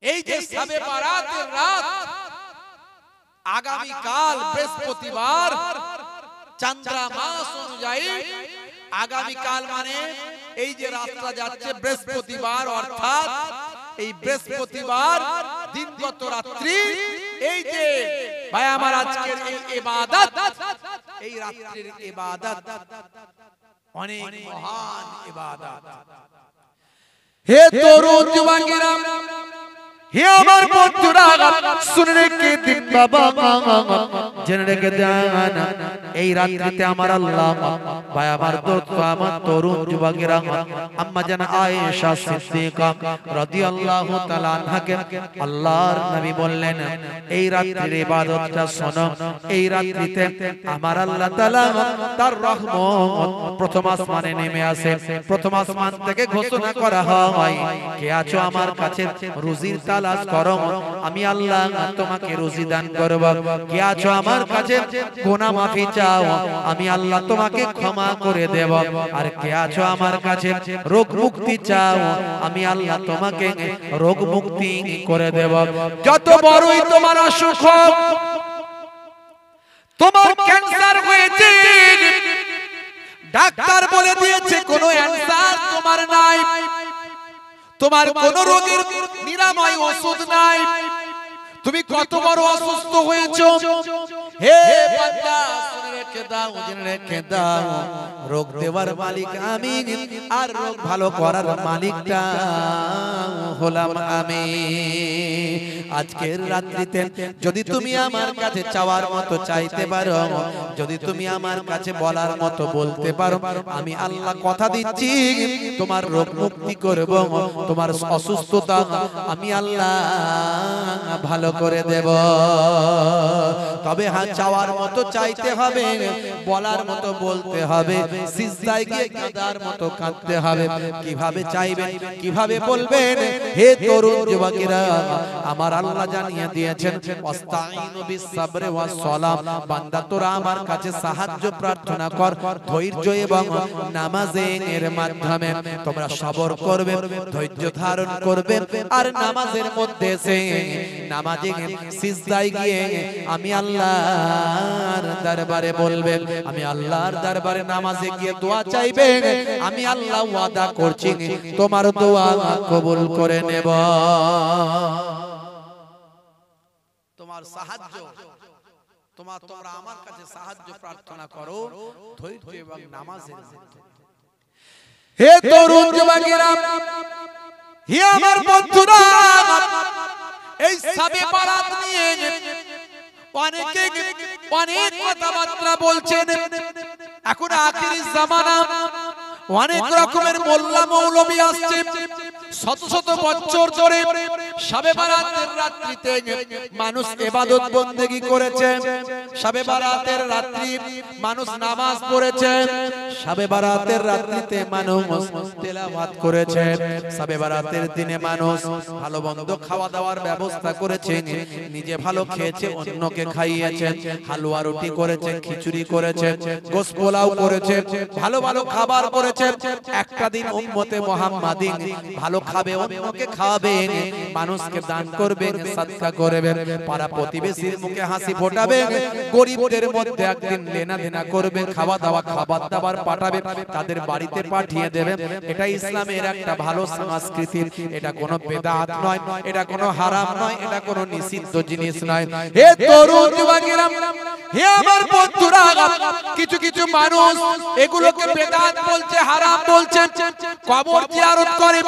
এই যে শবে বারাতের রাত, আগামী কাল বৃহস্পতিবার চন্দ্রা মাস অনুযায়ী আগামী কাল মানে এই যে রাতটা যাচ্ছে বৃহস্পতিবার, অর্থাৎ এই বৃহস্পতিবার দিনগত রাত্রি, এই যে ভাই আমার আজকের এই ইবাদত, এই রাত্রির ইবাদত অনেক মহান ইবাদত। হে তরুণ যুবকেরা, হে আমার বন্ধুরা, শুনে রেখে দিন বাবা, জেনে রেখে দেন এই রাত্রিতে আমার আল্লাহ ভাই আমার দোস্ত আমার তরুণ যুবকেরা, আম্মা জান আয়েশা সিদ্দিকা রাদিয়াল্লাহু তাআলা আনহাকে আল্লাহর নবী বললেন, এই রাত্রির ইবাদতটা শোনো। এই রাত্রিতে আমার আল্লাহ তাআলা তার রহমত প্রথম আসমানে নেমে আসে। প্রথম আসমান থেকে ঘোষণা করা হয়, কে আছো আমার কাছে রুজির তালাশ করো, আমি আল্লাহ তোমাকে রুজি দান করব। কে আছো আমার কাছে গুনাহ মাফি চাও, আমি আল্লাহ তোমাকে ক্ষমা করে দেব। আর কে আছো আমার কাছে রোগ মুক্তি চাও, আমি আল্লাহ তোমাকে রোগ মুক্তি করে দেব। যত বড়ই তোমার অসুখ হোক, তোমার ক্যান্সার হয়েছে, ডাক্তার বলে দিয়েছে কোনো অ্যানসার তোমার নাই, তোমার কোনো রোগের নিরাময় ওষুধ নাই, তুমি কত বড় অসুস্থ হয়েছো, হে বান্দা শুনে রেখে দাও, জেনে রেখে দাও, রোগ দেওয়ার মালিক আমি, আর রোগ ভালো করার মালিকটা হলাম আমি। আজকের রাত্রিতে যদি তুমি আমার কাছে চাওয়ার মতো চাইতে পারো, যদি তুমি আমার কাছে বলার মতো বলতে পারো, আমি আল্লাহ কথা দিচ্ছি তোমার রোগ মুক্তি করব, তোমার অসুস্থতা আমি আল্লাহ ভালো করে দেব। তবে হ্যাঁ, চাওয়ার মতো চাইতে হবে, বলার মতো বলতে হবে, সিজদায় গিয়ে কাঁদার মতো কাঁদতে হবে। কিভাবে চাইবেন, কিভাবে বলবেন? হে তরুণ যুবকেরা, আমার আল্লাহ জানিয়ে দিয়েছেন, ওয়াস্তাইনু বিস-সাবরি ওয়াস-সালাম, বান্দা তোরা আমার কাছে সাহায্য প্রার্থনা কর ধৈর্য এবং নামাজের মাধ্যমে। তোমরা সবর করবে, ধৈর্য ধারণ করবে, আর নামাজের মধ্যে সে নামাজে সিজদায় গিয়ে আমি আল্লাহর দরবারে বলবেন, আমি আল্লাহর দরবারে নামাজে গিয়ে দোয়া চাইবেন, আমি আল্লাহ ওয়াদা করছি তোমার দোয়া কবুল করে নেব। তোমার সাহায্য, তোমরা আমার কাছে সাহায্য প্রার্থনা করো ধৈর্য এবং নামাজের মধ্যে। হে তরুণ যুবকেরা, হে আমার বন্ধুরা, এই শবে বারাত নিয়ে অনেকে অনেক কথাবার্তা বলছেন। এখন আখিরি জামানা, অনেক রকমের মোল্লা মৌলবী আসছে, শত শত বছর ধরে শবে বারাতের রাত্রিতে মানুষ ইবাদত বন্দেগী করেছে, শবে বারাতের রাত্রি মানুষ নামাজ পড়েছে, শবে বারাতের রাত্রিতে মানুষ তেলাওয়াত করেছে, শবে বারাতের দিনে মানুষ ভালো মন্দ খাওয়া দাওয়ার ব্যবস্থা করেছে, নিজে ভালো খেয়েছে, অন্যকে খাইয়েছে, হালুয়া রুটি করেছে, খিচুড়ি করেছে, গোশত পোলাও করেছে, ভালো ভালো খাবার করেছে। একটা দিন উম্মতে মুহাম্মাদিন ভালো খাবে, অন্যকে খাওয়াবেন, মানুষকে দান করবেন, সাদকা করবেন, পাড়া প্রতিবেশীর মুখে হাসি ফোটাবেন, গরিবদের মধ্যে একদিন লেনা দেনা করবেন, খাওয়া দাওয়া খাবার দাবার পাঠাবেন, তাদের বাড়িতে পাঠিয়ে দেবেন। এটা ইসলামের একটা ভালো সংস্কৃতি, এটা কোনো বেদাত নয়, এটা কোনো হারাম নয়, এটা কোনো নিষিদ্ধ জিনিস নয়। হে তরুণ যুবকেরা, হে আমার বন্ধুরা, কিছু কিছু মানুষ এগুলোকে বেদাত বলছে, হারাম বলছে, কবর জিয়ারত করে।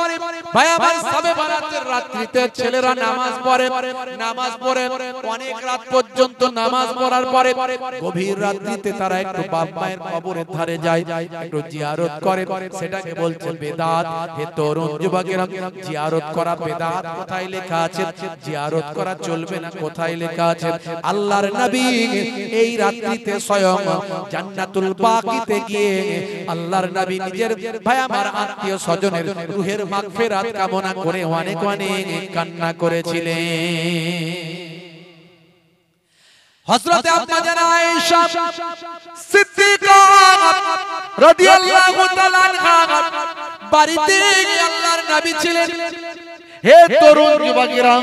ভাই আমার শবে বারাতের রাত্রিতে ছেলেরা নামাজ পড়ে, নামাজ পড়ে অনেক রাত পর্যন্ত নামাজ পড়ার পরে গভীর রাত্রিতে তারা একটু বাপ মায়ের কবরের ধারে যায়, একটু জিয়ারত করে, সেটাকে বলছে বেদাত। হে তরুণ যুবকেরা, জিয়ারত করা বেদাত কোথায় লেখা আছে? জিয়ারত করা চলবে না কোথায় লেখা আছে? আল্লাহর নবী এই রাত্রিতে স্বয়ং জান্নাতুল বাকিতে গিয়ে আল্লাহর নবী নিজের ভাই আমার আত্মীয় স্বজনের রূহের মাগফিরাত কামনা করে অনেক অনেক কান্না করেছিলেন। হযরত আম্মা জান আয়েশা সিদ্দিকা রাদিয়াল্লাহু তাআলা আনহা বাড়িতে আল্লাহর নবী ছিলেন। হে তরুণ যুবকেরা,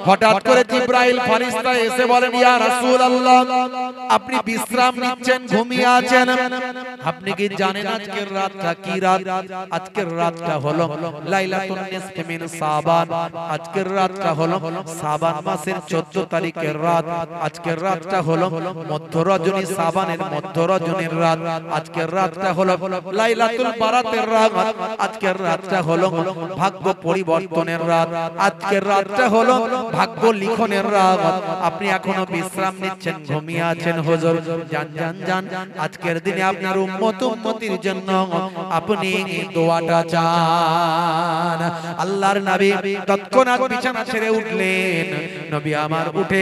হঠাৎ করে জিবরাইল ফেরেশতা এসে বলেন, ইয়া রাসূলুল্লাহ, আপনি বিশ্রাম নিচ্ছেন, ঘুমিয়ে আছেন, আপনি কি জানেন আজকের রাতটা কি রাত? আজকের রাতটা হলো লাইলাতুন নিসফি মিন শাবান। আজকের রাতটা হলো শাবান মাসের 14 তারিখের রাত। আজকের রাতটা হলো মধ্য রজনী, শাবানের মধ্য রজনীর রাত। আজকের রাতটা হলো লাইলাতুল বারাতের রাত। আজকের রাতটা হলো ভাগ্য পরিবর্তনের রাত। আজকের রাতটা হলো ভাগ্য লিখনের রাত। আপনি এখনো বিশ্রাম নিচ্ছেন, ঘুমিয়ে আছেন। হুজুর জান জান জান, আজকের দিনে আপনার উম্মত উম্মতির জন্য আপনি দোয়াটা চান। আল্লাহর নবী তৎক্ষণাৎ বিছানা ছেড়ে উঠলেন। নবী আমার উঠে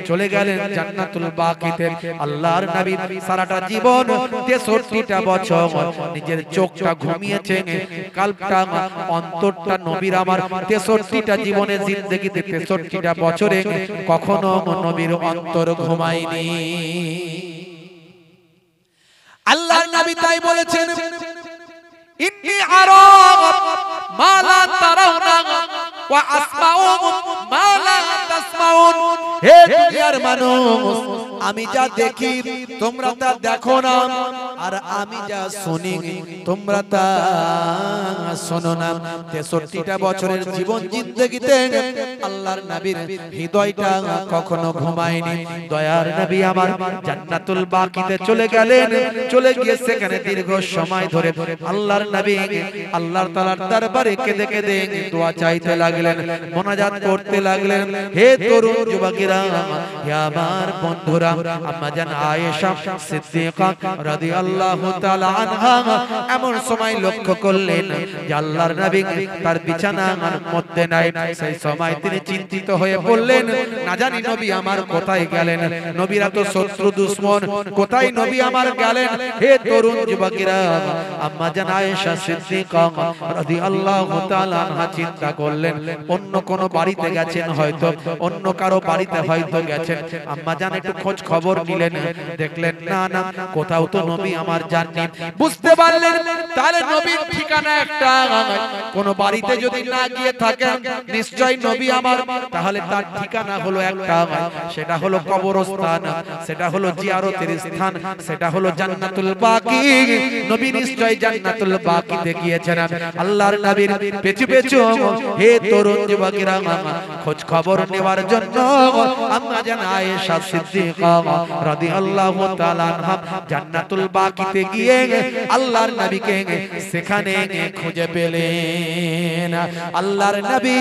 চলে গেলেন জান্নাতুল বাকিতে। আল্লাহর নবী সারাটা জীবন 63টা বছর নিজের চোখটা ঘুমিয়েছেন, কালবটা অন্তরটা নবীর আমার 63টা জীবনে জিন্দেগিতে 63টা বছরে কখনো নবীর অন্তর ঘুমায়নি। আল্লাহর নবী তাই বলেছেন, ইন্নী আরা মা লা তারাউনা ওয়া আসমাউ মা লা তাসমাউন। হে দুনিয়ার মানুষ, আমি যা দেখি তোমরা তা দেখো না, আর আমি যা শুনি তোমরা তা শোনো না। 63টা বছরের জীবন জিন্দেগিতে আল্লাহর নবীর হৃদয়টা কখনো ঘুমায়নি। দয়ার নবী আমার জান্নাতুল বাকিতে চলে গেলেন। চলে গিয়ে সেখানে দীর্ঘ সময় ধরে আল্লাহর নবী আল্লাহর তাআলার দরবারে কেঁদে কেঁদে দোয়া চাইতে লাগলেন, মোনাজাত করতে লাগলেন। হে তরুণ যুবকেরা, হে আমার বন্ধুরা, আম্মা জান আয়েশা সিদ্দিকা রাদিয়াল্লাহু তাআলা আনহা এমন সময় লক্ষ্য করলেন যে আল্লাহর নবী তার বিছানার মধ্যে নাই। সেই সময় তিনি চিন্তিত হয়ে পড়লেন, না জানি নবী আমার কোথায় গেলেন। নবীরা তো শত্রু দুশমন, কোথায় নবী আমার গেলেন? হে তরুণ যুবকেরা, আম্মা জান আয়েশা সিদ্দিকা রাদিয়াল্লাহু তাআলা আনহা চিন্তা করলেন অন্য কোন বাড়িতে গেছেন, হয়তো অন্য কারো বাড়িতে হয়তো গেছেন। আম্মা জান একটু খোঁজ খবর নিলেন, দেখলেন না না, কোথাও তো নবী আমার যাননি। বুঝতে পারলেন তাহলে নবীর ঠিকানা একটা, কোন বাড়িতে যদি না গিয়ে থাকেন নিশ্চয়ই নবী আমার, তাহলে তার ঠিকানা হলো একটা, সেটা হলো কবরস্থান, সেটা হলো জিয়ারতের স্থান, সেটা হলো জান্নাতুল বাকি। নবী নিশ্চয়ই জান্নাতুল বাকিতে গিয়েছেন। আল্লাহর নবীর পেছু পেছু হে তরুণ যুবকেরা খোঁজ খবর নেওয়ার জন্য আম্মা জান আয়েশা সিদ্দিকা রাদিয়াল্লাহু তাআলা আনহা জান্নাতুল বাকিতে গিয়ে আল্লাহর নবীকে সেখানে খুঁজে পেলেন। আল্লাহর নবী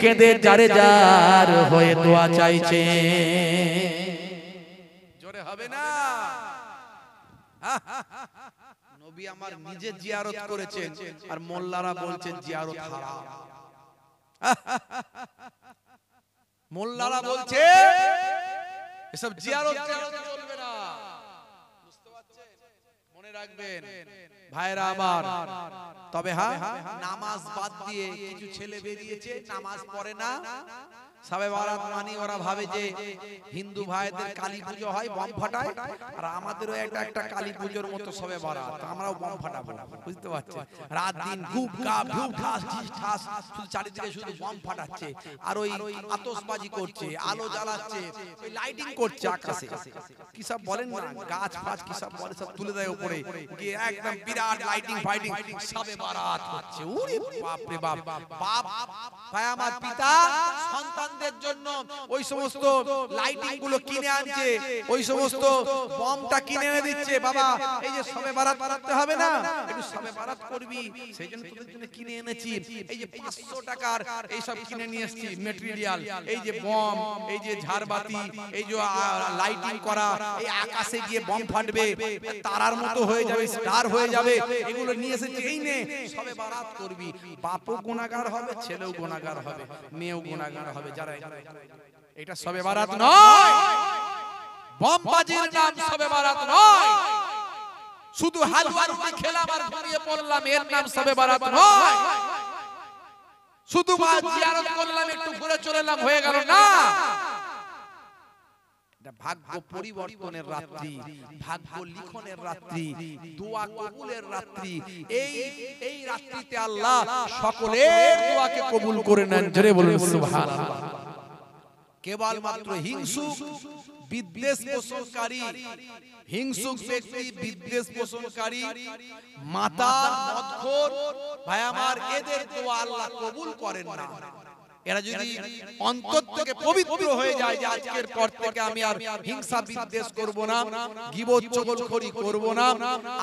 কেঁদে জারে জার হয়ে দোয়া চাইছে। জোরে হবে না? নবী আমার নিজে জিয়ারত করেছেন আর মোল্লারা বলছেন জিয়ারত হারাম। মোল্লারা বলছে এসব জিয়ারত চলবে না। বুঝতে পারছেন? মনে রাখবেন ভাইরা আমার। তবে হ্যাঁ, নামাজ বাদ দিয়ে কিছু ছেলে বেরিয়েছে, নামাজ পড়ে না। সবে বারাত মানি ওরা ভাবে যে হিন্দু ভাইদের কালী পুজো হয়, বম ফাটায়, আর আমাদেরও একটা কালী পুজোর মতো সবে বারাত, আমরাও বম ফাটাবো। বুঝতে পারছেন? রাত দিন খুব গা ভিউ ঠাস ঠাস, শুধু চারিদিকে শুধু বম ফাটাচ্ছে আর ওই আতশবাজি করছে, আলো জ্বালাচ্ছে, ওই লাইটিং করছে আকাশে। কি সব বলেন না, গাছ ফাছ কি সব বলে, সব তুলে দেয় উপরে গিয়ে একদম বিরাট লাইটিং ফাইটিং, সবে বারাত হচ্ছে। ওরে বাপ রে বাপ! বাপ ভাই আমার পিতা সন্তানদের জন্য ওই সমস্ত লাইটিং গুলো কিনে আনছে, ওই সমস্ত বমটা কিনে এনে দিচ্ছে। বাবা এই যে সবে বারাত করতে হবে না, একটু সবে বারাত করবি, সেই জন্য তোদের জন্য কিনে এনেছি। এই যে 500 টাকার এই সব কিনে নিয়ে এসেছি ম্যাটেরিয়াল, এই যে বম, এই যে ঝাড়বাতি, এই যে লাইটিং করা, এই আকাশে গিয়ে বম ফাটবে, তারার মতো হয়ে যাবে, স্টার হয়ে যাবে, এগুলো নিয়ে এসেছি। এই নে সবে বারাত করবি। বাপও গুনাহগার হবে, ছেলেও গুনাহগার হবে, মেয়েও গুনাহগার হবে। যারা এটা সবে বারাত নয়, বমবাজির নাম সবে বারাত নয়। শুধু হালুয়া রুটি খেলাম আর ঘুমিয়ে পড়লাম, এর নাম সবে বারাত নয়। শুধু জিয়ারত করলাম, একটু ঘুরে চলে এলাম, হয়ে গেল না। ভাগ্য পরিবর্তনের রাত্রি, ভাগ্য লিখনের রাত্রি, দোয়া কবুলের রাত্রি। এই রাত্রিতে আল্লাহ সকলের দোয়াকে কবুল করে নেন। জোরে বলুন সুবহানাল্লাহ। কেবলমাত্র হিংসুক বিদ্বেষ পোষণকারী, হিংসুক ব্যক্তি, বিদ্বেষ পোষণকারী, মাতার মদখোর ভাই আমার, এদের দোয়া আল্লাহ কবুল করেন না। এরা যদি অন্তর থেকে পবিত্র হয়ে যায় যে আজকের পর থেকে আমি আর হিংসা বিদ্বেষ করব না, গীবত চগলখড়ি করব না,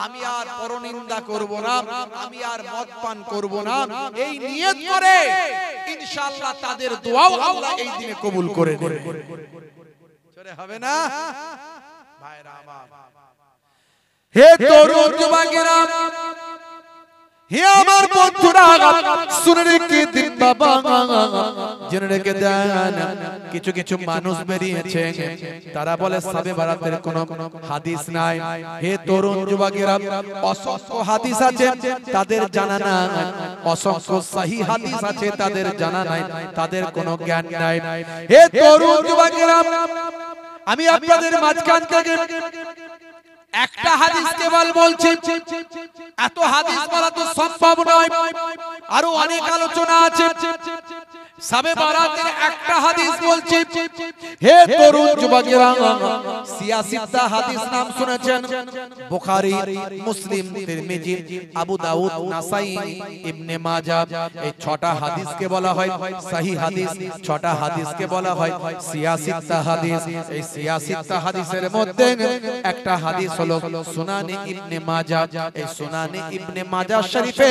আমি আর পরনিন্দা করব না, আমি আর মদ পান করব না, এই নিয়ত করে ইনশাআল্লাহ তাদের দোয়াও আল্লাহ এই দিনে কবুল করে নেবে। চলে হবে না ভাইরা আমার? হে তরুণ যুবকেরা, হে আমার বন্ধুরা, শুনে রেখে দিন বাবা, জেনে রেখে দেন। কিছু কিছু মানুষ বেরিয়েছে, তারা বলে শবে বরাতের কোনো হাদিস নাই। হে তরুণ যুবকেরা, অসংখ্য হাদিস আছে, তাদের জানা নাই। অসংখ্য সহি হাদিস আছে, তাদের জানা নাই, তাদের কোনো জ্ঞান নাই। হে তরুণ যুবকেরা, আমি আপনাদের মাঝখান থেকে একটা হাদিস কেবল বলছি, এত হাদিস বলা তো সম্ভব নয়, আরো অনেক আলোচনা আছে। শবে বরাতের একটা হাদিস বলছি। হে তরুণ যুবকেরা, সিয়াসিতা হাদিস নাম শুনেছেন? বুখারী, মুসলিম, তিরমিজি, আবু দাউদ, নাসাই, ইবনে মাজাহ, এই ছটা হাদিসকে বলা হয় সহিহ হাদিস। ছটা হাদিসকে বলা হয় সিয়াসিতা হাদিস। এই সিয়াসিতা হাদিসের মধ্যে একটা হাদিস হলো সুনানে ইবনে মাজাহ। এই সুনানে ইবনে মাজাহ শরীফে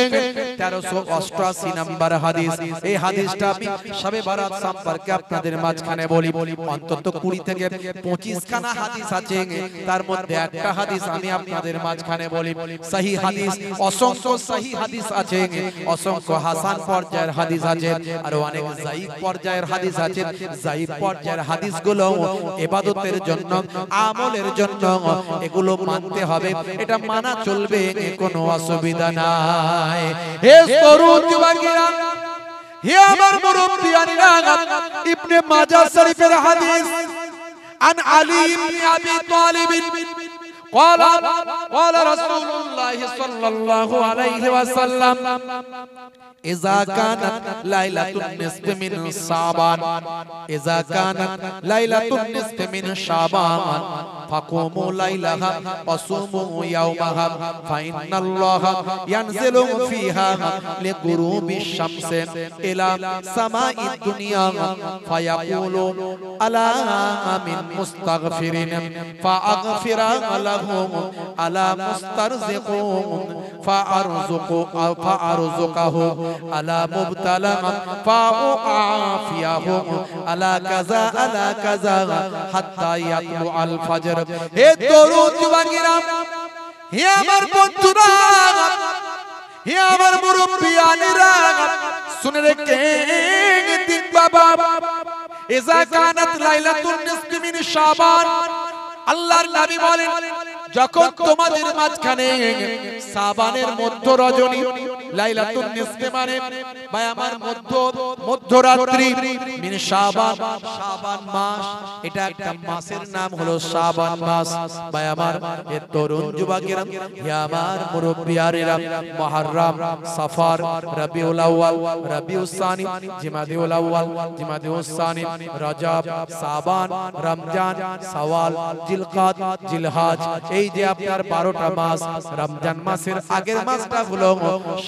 1388 নম্বর হাদিস। এই হাদিসটা আমি শবে বরাত সম্পর্কে আপনাদের মাঝখানে বলি। অন্তত 20 থেকে 25 খানা হাদিস আছে, তার মধ্যে একটা হাদিস আমি আপনাদের মাঝখানে বলি। সহিহ হাদিস অসংখ্য সহিহ হাদিস আছে, অসংখ্য হাসান পর্যায়ের হাদিস আছে, আর অনেক যায়িফ পর্যায়ের হাদিস আছে। যায়িফ পর্যায়ের হাদিসগুলো ইবাদতের জন্য, আমলের জন্য, এগুলো মানতে হবে, এটা মানা চলবে, কোনো অসুবিধা নাই। হে তরুণ যুবকেরা, হে আমার মুরব্বিয়ানিরা, ইবনে মাজাহ শরীফের হাদিস, আন আলী ইবনে আবি তালিব قال رسول الله صلى الله عليه وسلم إذا كانت ليلة النصف من شعبان إذا كانت ليلة النصف من شعبان فقوموا ليلها وصوموا يومها فإن الله ينزل فيها لغروب الشمس إلى سماء الدنيا فيقول ألا من مستغفر فأغفر له ألا مسترزق فأرزقه ألا مبتلى فأعافيه ألا كذا ألا كذا حتى يطلع الفجر। হে তরুণ যুবকেরা, হে আমার বন্ধুরা, হে আমার মুরব্বিয়ানিরা, শুনে রেখেন দিন বাবা। ইজা কানাত লাইলাতুন নিসফি মিন শাবান, আল্লাহর নবী বলেন, যখন তোমাদের মাঝখানে শাবানের মধ্য রজনী, লাইলাতুন নিসফি মানে ভাই আমার মধ্যরাত্রি, মিন শাবান, শাবান মাস, এটা একটা মাসের নাম হলো শাবান মাস। ভাই আমার এ তরুণ যুবকেরা, হে আমার মুরব্বিয়ারেরা, মুহররম, সফর, রবিউল আউয়াল, রবিউস সানি, জিমাদিউল আউয়াল, জিমাদিউস সানি, রজব, শাবান, রমজান, শাওয়াল, জিলকাদ, জিলহজ, এই যে আপনার 12টা মাস, রমজান মাসের আগের মাসটা হলো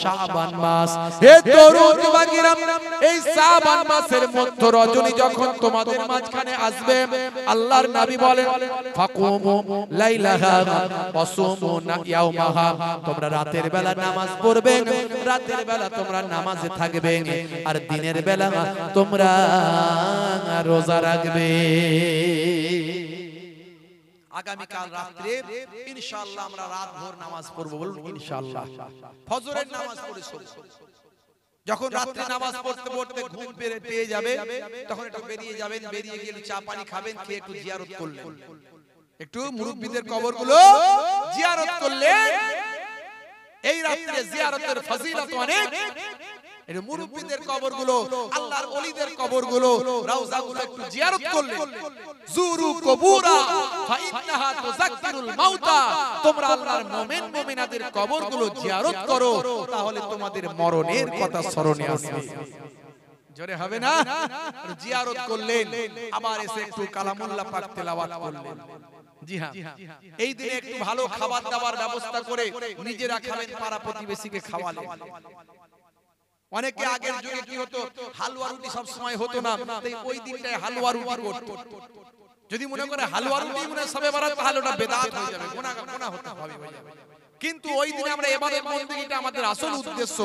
শাবান মাস। হে তরুণ যুবকেরা, এই শাবান মাসের মধ্য রজনী যখন তোমাদের মাঝখানে আসবে, আল্লাহর নবী বলেন, ফাকুমু লাইলাহা ওয়াসুমু ইয়াওমাহা, তোমরা রাতের বেলা নামাজ পড়বে, রাতের বেলা তোমরা নামাজে থাকবে, আর দিনের বেলা তোমরা রোজা রাখবে। আগামী কাল রাতে ইনশাআল্লাহ আমরা রাত ভোর নামাজ পড়ব, বলুন ইনশাআল্লাহ। ফজরের নামাজ পড়ে যখন রাত্রে নামাজ পড়তে পড়তে ঘুম পেয়ে যাবে, তখন একটু বেরিয়ে যাবেন, বেরিয়ে গিয়ে চা পানি খাবেন, খেয়ে একটু জিয়ারত করলেন, একটু মুরব্বিদের কবরগুলো জিয়ারত করলেন। এই রাতে জিয়ারতের ফজিলত অনেক, এই মুরব্বিদের কবরগুলো, আল্লাহর ওলিদের কবরগুলো, রওজাগুলো একটু জিয়ারত করলে, জুরু কবুরা ফা ইন্নাহা তুযাক্কিরুল মাউতা, তোমরা আল্লাহর মুমিন মুমিনাদের কবরগুলো জিয়ারত করো, তাহলে তোমাদের মরণের কথা স্মরণে আসবে। জোরে হবে না? জিয়ারত করলেন, আবার এসে একটু কালামুল্লাহ পাক তেলাওয়াত করলেন। জি হ্যাঁ, এই দিনে একটু ভালো খাবার দাবার ব্যবস্থা করে নিজেরা খাবেন, পাড়া প্রতিবেশীকে খাওয়ালেন। অনেকে আগের যুগে কি হতো, হালুয়া রুটি সব সময় হতো না, তাই ওই দিনটায় হালুয়া রুটি করত। যদি মনে করে হালুয়া রুটি মনে সবে বারাত, তাহলে ওটা বেদাত হয়ে যাবে, গুনাহ হতে হবে। কিন্তু ওই দিনে আমরা ইবাদত বন্দেগীটা আমাদের আসল উদ্দেশ্য,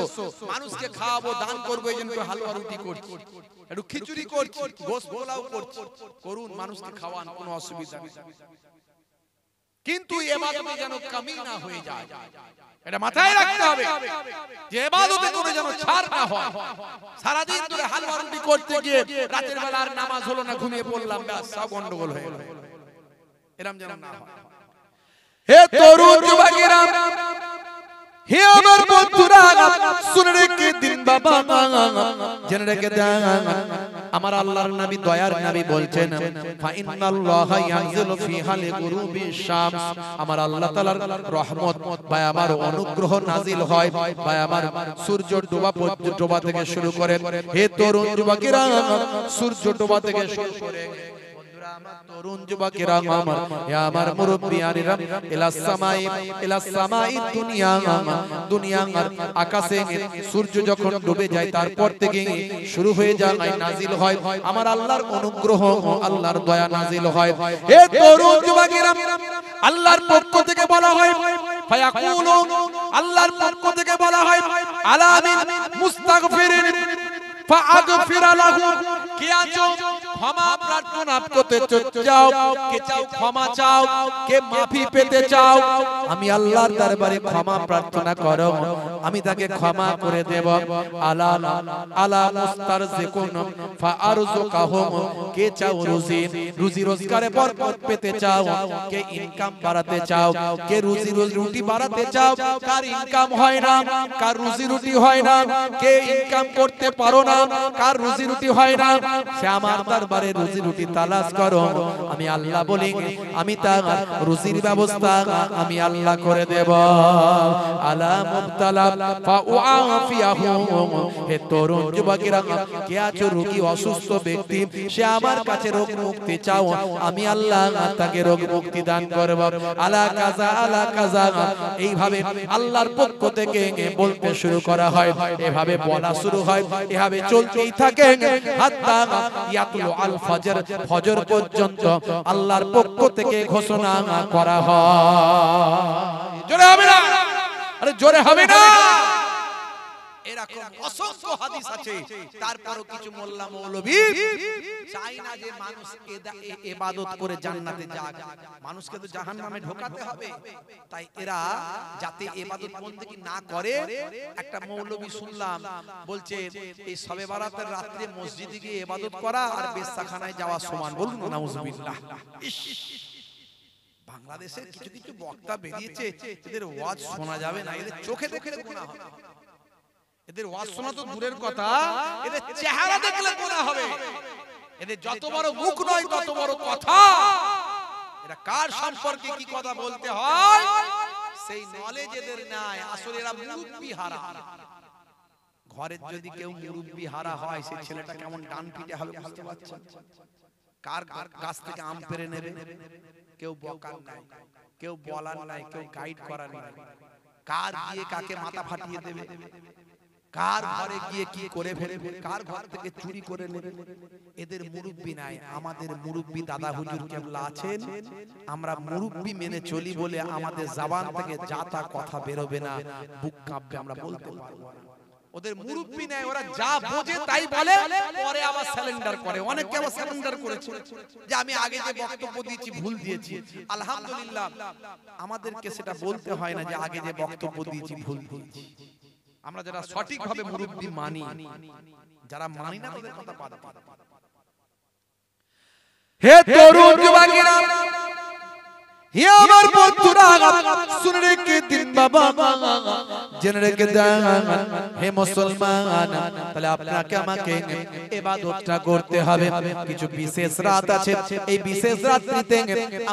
মানুষকে খাওয়াবো, দান করবো, এইজন্য হালুয়া রুটি করছি, একটু খিচুড়ি করছি, গোশত পোলাও করছি, করুন, মানুষকে খাওয়ান, কোনো অসুবিধা নেই। কিন্তু ইবাদতে যেন কমি না হয়ে যায়, এটা মাথায় রাখতে হবে যে ইবাদতে কোনো যেন ছাড় না হয়। সারা দিন ধরে হালুয়া রুটি করতে গিয়ে রাতের বেলা আর নামাজ হলো না, ঘুমিয়ে পড়লাম, ব্যাস সব গন্ডগোল হয়ে গেল। এরকম যেন না হয়। হে তরুণ যুবকেরা, হে আমার বন্ধুরা, শুনে রেখে দিন বাবা, জেনে রেখে দেন, আমার আল্লাহর নবী, দয়ার নবী বলছেন, ফা ইন্নাল্লাহা ইয়ানজিলু ফি হালি গুরুবিশ শামস, আমার আল্লাহ তাআলার রহমত বা আমার অনুগ্রহ নাজিল হয় বা আমার সূর্য ডোবা থেকে শুরু করে। হে তরুণ যুবকেরা, সূর্য ডোবা থেকে শুরু করে, তরুণ যুবকেরা আমার, হে আমার মুরব্বিয়ানেরা, ইলাস সামাই দুনিয়ার আকাশে সূর্য যখন ডুবে যায়, তারপর থেকে শুরু হয়ে যায়, নাজিল হয় আমার আল্লাহর অনুগ্রহ, আল্লাহর দয়া নাজিল হয়। হে তরুণ যুবকেরা, আল্লাহর পক্ষ থেকে বলা হয়, ফায়াকুলু, আল্লাহর পক্ষ থেকে বলা হয়, আলা মিন মুস্তাগফিরিন ফাআগফির লাহু, কে আছো ক্ষমা প্রার্থনা করতে চাও, কে চাও ক্ষমা চাও, কে মাফি পেতে চাও, আমি আল্লাহর দরবারে ক্ষমা প্রার্থনা করো, আমি তাকে ক্ষমা করে দেব। আলা আলা মুস্তারজিকুন ফাআরযুকাহুম, কে চাও রুজি রোজগারে বরকত পেতে চাও, কে ইনকাম বাড়াতে চাও, কে রুজি রুটি বাড়াতে চাও, কার ইনকাম হয় না, কার রুজি রুটি হয় না, কে ইনকাম করতে পারো না, কার রুজি রুটি হয় না, সে আমার দরবারে রুজি রুটি তালাশ করো, আমি আল্লাহ বলি, আমি তার রুজির ব্যবস্থা আমি আল্লাহ করে দেব। আলা মুবতালা ফাউআফিয়াহু, হে তরুণ যুবকেরা, কে আছো রোগী, অসুস্থ ব্যক্তি, সে আমার কাছে রোগ মুক্তি চাও, আমি আল্লাহ তাকে রোগ মুক্তি দান করব। আলা কাজা আলা কাজা, এইভাবে আল্লাহর পক্ষ থেকে বলতে শুরু করা হয়, এভাবে বলা শুরু হয়, এভাবে চলতেই থাকে, হাত্তা ইয়াতলু আল ফজর, ফজর পর্যন্ত আল্লাহর পক্ষ থেকে ঘোষণা করা হয়। জোরে হবে না? আরে জোরে হবে না? এরকম অসংখ্য হাদিস আছে, তারপরও কিছু মোল্লা মৌলভী চাই না যে মানুষ ইবাদত করে জান্নাতে যাক, মানুষকে তো জাহান্নামে ঢোকাতে হবে। তাই এরা যাতে ইবাদত বন্দেগী না করে, একটা মৌলভী শুনলাম বলছে এই শবে বারাতের রাতে মসজিদে গিয়ে ইবাদত করা আর বেশ্যাখানায় যাওয়া সমান। বলুন নাউজুবিল্লাহ। বাংলাদেশের কিছু কিছু বক্তা বেরিয়েছে, এদের ওয়াজ শোনা যাবে না, এদের চোখে দেখলে গুনাহ হবে। এদের ওয়াজ শোনা তো দূরের কথা, এদের চেহারা দেখলে গুনাহ হবে। এদের যত বড় মুখ নয় তত বড় কথা। এরা কার সম্পর্কে কি কথা বলতে হয় সেই নলেজ এদের নাই। আসলে এরা মুরব্বি হারা। ঘরের যদি কেউ মুরব্বি হারা হয়, সেই ছেলেটা কেমন ডান পিটে হবে বুঝতে পারছেন? কার গাছ থেকে আম পেড়ে নেবে, কেউ বকার নাই, কেউ বলার নাই, কেউ গাইড করার নাই, কার গিয়ে কাকে মাথা ফাটিয়ে দেবে, কার ঘরে গিয়ে কি করে ফেলবে, কার ঘর থেকে চুরি করে নেবে, এদের মুরব্বি নাই। আমাদের মুরব্বি দাদা হুজুর কেবলা আছেন, আমরা মুরব্বি মেনে চলি বলে আমাদের জবান থেকে যা তা কথা বেরোবে না, বুক কাঁপবে, আমরা বলতে পারবো না। ওদের মুরব্বি নাই, ওরা যা বোঝে তাই বলে, পরে আবার স্যালেন্ডার করে। অনেকে আবার স্যালেন্ডার করেছে যে আমি আগে যে বক্তব্য দিয়েছি ভুল দিয়েছি। আলহামদুলিল্লাহ, আমাদেরকে সেটা বলতে হয় না যে আগে যে বক্তব্য দিয়েছি ভুল দিয়েছি। আমরা যারা সঠিকভাবে মুরব্বি মানি, যারা মানি না তাদের কথা বাদ দিন। হে তরুণ যুবকেরা, হে আমার বন্ধুরা, শুনে রেখে দিন বাবা, জেনে রেখে দেন হে মুসলমান, তাহলে আপনাকে আমাকে ইবাদতটা করতে হবে। কিছু বিশেষ রাত আছে, এই বিশেষ রাত্রিতে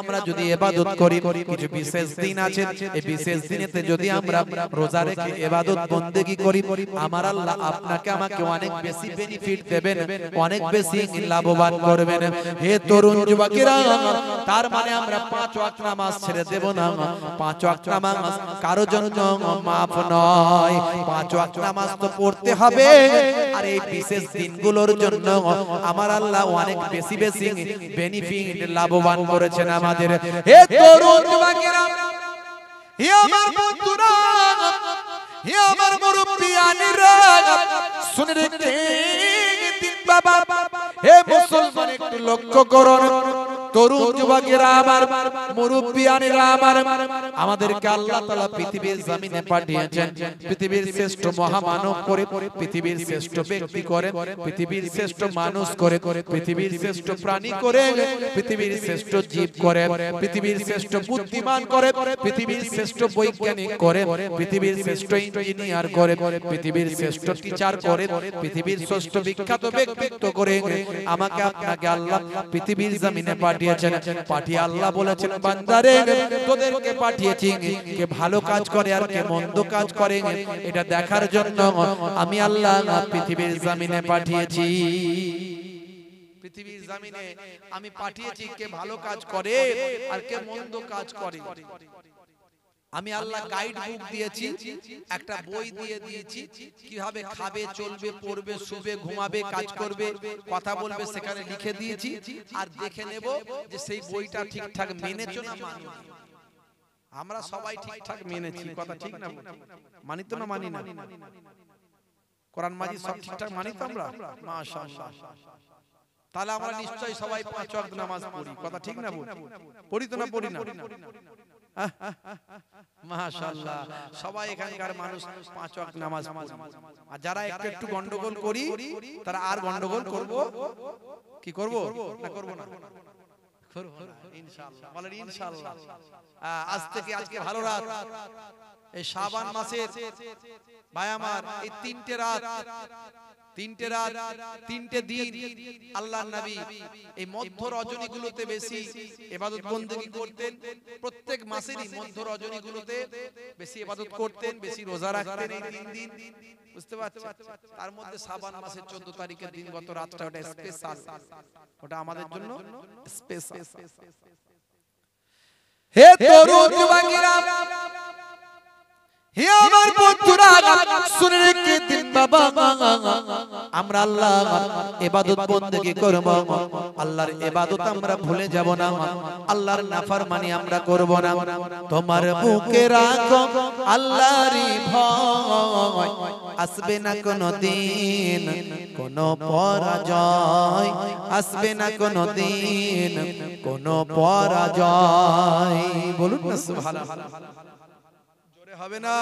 আমরা যদি ইবাদত করি, কিছু বিশেষ দিন আছে, এই বিশেষ দিনেতে যদি আমরা রোজা রেখে ইবাদত বন্দেগী করি, আমার আল্লাহ আপনাকে আমাকে অনেক বেশি বেনিফিট দেবেন, অনেক বেশি লাভবান করবেন। হে তরুণ যুবকেরা, তার মানে আমরা 5 ওয়াক্ত নামাজ ছেড়ে দেব না। 5 ওয়াক্ত নামাজ কারো জন্য মাফ নয়, 5 ওয়াক্ত নামাজ তো পড়তে হবে। আর এই বিশেষ দিনগুলোর জন্য আমার আল্লাহ অনেক বেশি বেশি বেনিফিট লাভবান করেছেন আমাদের। হে তরুণ যুবকেরা, হে আমার বন্ধুরা, হে আমার মুরব্বিয়ানেরা, শুনে রেখে দিন বাবা। হে মুসলমান, একটু লক্ষ্য করুন, তরুণ যুবকেরা আমার, মুরব্বিয়ানেরা আমার, আমাদেরকে আল্লাহ তাআলা পৃথিবীর জমিনে পাঠিয়েছেন পৃথিবীর শ্রেষ্ঠ মহামানব করে, পৃথিবীর শ্রেষ্ঠ ব্যক্তি করে, পৃথিবীর শ্রেষ্ঠ মানুষ করে, পৃথিবীর শ্রেষ্ঠ প্রাণী করে, পৃথিবীর শ্রেষ্ঠ জীব করে, পৃথিবীর শ্রেষ্ঠ বুদ্ধিমান করে, পৃথিবীর শ্রেষ্ঠ বৈজ্ঞানিক করে, পৃথিবীর শ্রেষ্ঠ ইঞ্জিনিয়ার করে, পৃথিবীর শ্রেষ্ঠ টিচার করে, পৃথিবীর শ্রেষ্ঠ বিখ্যাত ব্যক্তিত্ব করে আমাকে আপনাকে আল্লাহ পৃথিবীর জমিনে পাঠিয়েছেন। পাঠিয়ে আল্লাহ বলেছেন, বান্দারে তোদেরকে পাঠিয়েছি কে ভালো কাজ করে আর কে মন্দ কাজ করে, এটা দেখার জন্য আমি আল্লাহ পৃথিবীর জমিনে পাঠিয়েছি। পৃথিবীর জমিনে আমি পাঠিয়েছি কে ভালো কাজ করে আর কে মন্দ কাজ করে। আমি আল্লাহ গাইড বুক দিয়েছি, একটা বই দিয়ে দিয়েছি, কিভাবে খাবে, চলবে, পড়বে, শুবে, ঘুমাবে, কাজ করবে, কথা বলবে, সেখানে লিখে দিয়েছি। আর দেখে নেব যে সেই বইটা ঠিকঠাক মেনেছো না মানো। আমরা সবাই ঠিকঠাক মেনেছি, কথা ঠিক না? মানি তো না মানি না? কোরআন মাজিদ সব ঠিকঠাক মানি তো আমরা? মাশাআল্লাহ। তাহলে আমরা নিশ্চয়ই সবাই 5 ওয়াক্ত নামাজ পড়ি, কথা ঠিক না? পড়ি তো না পড়ি না? মাশাআল্লাহ, সবাই এখানকার মানুষ 5 ওয়াক্ত নামাজ পড়ি। আর যারা একটু গন্ডগোল করি, তারা আর গন্ডগোল করব কি করব না করব না? করব ইনশাআল্লাহ। বলেন ইনশাআল্লাহ। আজ থেকে, আজকে ভালো রাত, এই শাবান মাসের ভাই আমার, এই 3টে রাত, 3টে দিন আল্লাহর নবী এই মধ্য রজনীগুলোতে বেশি ইবাদত বন্দেগী করতেন। প্রত্যেক মাসেরই মধ্য রজনীগুলোতে বেশি ইবাদত করতেন, বেশি রোজা রাখতেন এই 3 দিন। বুঝতে পারছেন? তার মধ্যে শাবান মাসের 14 তারিখের দিন গত রাতটা, ওটা স্পেশাল, ওটা আমাদের জন্য স্পেশাল। হে তরুণ যুবকেরা, হে আমার বন্ধুরা, শুনে রেখে দিন বাবা, আমরা আল্লাহর ইবাদত বন্দেগী করব। আল্লাহর ইবাদত আমরা ভুলে যাব না, আল্লাহর নাফরমানি আমরা করব না। তোমার বুকে রাখো আল্লাহরই ভয়, আসবে না কোনো দিন কোনো পরাজয়, আসবে না কোনো দিন কোনো পরাজয়। বলুন না সুবহানাল্লাহ। হবে না?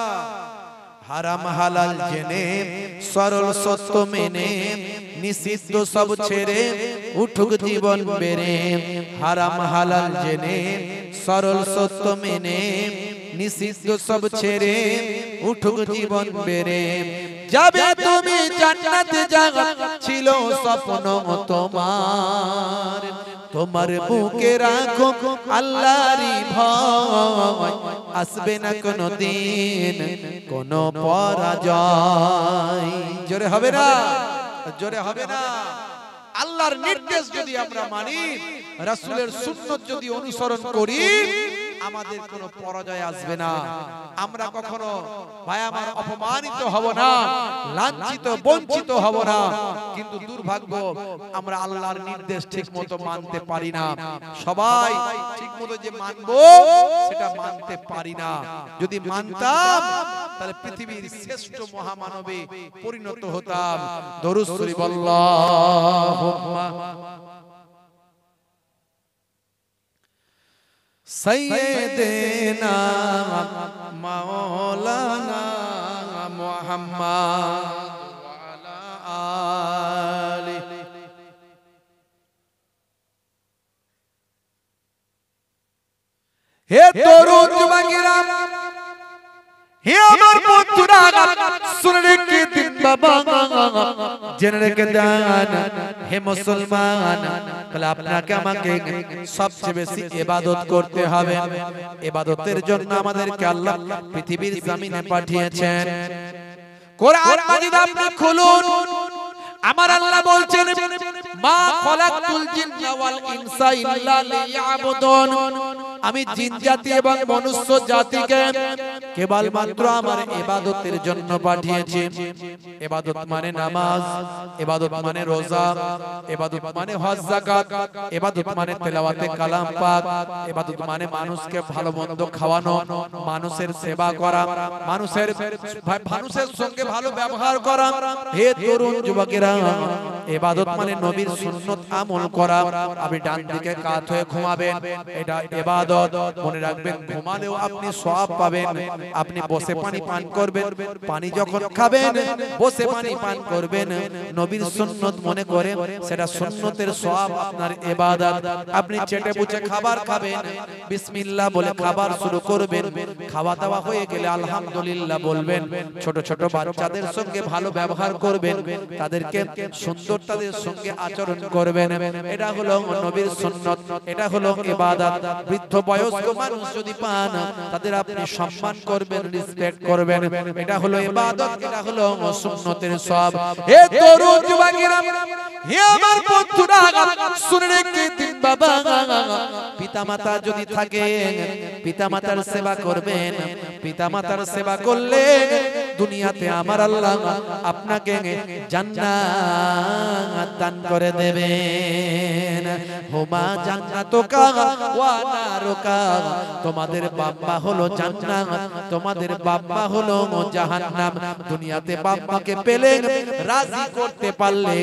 হারাম হালাল জেনে, সরল সত্য মেনে, নিষিদ্ধ সব ছেড়ে উঠুক জীবন বেড়ে। হারাম হালাল জেনে, সরল সত্য মেনে, নিষিদ্ধ সব ছেড়ে উঠুক জীবন বেড়ে। যাবে তুমি জান্নাতে, জায়গা ছিল স্বপ্ন তোমার। তোমার বুকে রাখো আল্লাহরই ভয়, আসবে না কোনো দিন কোনো পরাজয়। জোরে হবে না? জোরে হবে না? আল্লাহর নির্দেশ যদি আমরা মানি, রাসূলের সুন্নাত যদি অনুসরণ করি, আমাদের কোনো পরাজয় আসবে না। আমরা কখনো ভাই আমার অপমানিত হব না, লাঞ্ছিত বঞ্চিত হব না। কিন্তু দুর্ভাগ্য, আমরা আল্লাহর নির্দেশ ঠিকমতো মানতে পারি না। সবাই ঠিকমতো যে মানবো সেটা মানতে পারি না। যদি মানতাম তাহলে পৃথিবীর শ্রেষ্ঠ মহামানবে পরিণত হতাম। দরুদ শরীফ আল্লাহুম্মা সাইয়্যিদিনা মাওলানা মুহাম্মদ ওয়া আলা আলিহি। হে তরুণ যুবকেরা, হে আমার বন্ধুরা শুনে রেখে দিন বাবা, জেনে রেখে দেন হে মুসলমান, তাহলে আপনাকে আমাকে সবচেয়ে বেশি ইবাদত করতে হবে। ইবাদতের জন্য আমাদেরকে আল্লাহ পৃথিবীর জমিনে পাঠিয়েছেন। কোরআন মাজিদ আপনি খুলুন, আমার আল্লাহ বলছেন মা খলাকতুল জিন্না ওয়াল ইনসা ইল্লা লিয়াবুদুন, আমি জিন জাতি এবং মনুষ্য জাতিকে কেবলমাত্র আমার ইবাদতের জন্য পাঠিয়েছি। ইবাদত মানে নামাজ, ইবাদত মানে রোজা, ইবাদত মানে হজ যাকাত, ইবাদত মানে তেলাওয়াতে কালাম পাক, ইবাদত মানে মানুষকে ভালো মন্দ খাওয়ানো, মানুষের সেবা করা, মানুষের সঙ্গে ভালো ব্যবহার করা। হে তরুণ যুবকেরা, ইবাদত মানে নবীর সুন্নাত আমল করা। আপনি ডান দিকে কাত হয়ে ঘুমাবেন, এটা ইবাদত। মনে রাখবেন ঘুমালেও আপনি সওয়াব পাবেন। আপনি বসে পানি পান করবেন, পানি যখন খাবেন বসে পানি পান করবেন, নবীর সুন্নাত মনে করে সেটা সুন্নতের সওয়াব আপনার ইবাদত। আপনি চেটে বুঝে খাবার খাবেন, বিসমিল্লাহ বলে খাবার শুরু করবেন। খাওয়া দাওয়া হয়ে গেলে আলহামদুলিল্লাহ বলবেন। ছোট ছোট বাচ্চাদের সঙ্গে ভালো ব্যবহার করবেন, তাদেরকে সুন্দর তাদের সঙ্গে আচরণ করবেন। এটা হলো নবীর সুন্নাত, এটা হলো ইবাদত। বৃদ্ধ বয়স্ক মানুষ যদি পান তাদের আপনি সম্মান করবেন, রেসপেক্ট করবেন, এটা হলো ইবাদত, এটা হলো সুন্নতের সওয়াব। হে তরুণ যুবকেরা, হে আমার বন্ধুরা শুনে রেখে দিন বাবা, পিতামাতা যদি থাকে পিতামাতার সেবা করবেন। পিতামাতার সেবা করলে দুনিয়াতে আমার আল্লাহ আপনাকে জান্নাত দান করে দেবেন। হুমা জান্নাতুকা ওয়া নারুকা, তোমাদের বাবা হলো জান্নাত, তোমাদের বাবা হলো জাহান্নাম। দুনিয়াতে বাবাকে পেলে রাজি করতে পারলে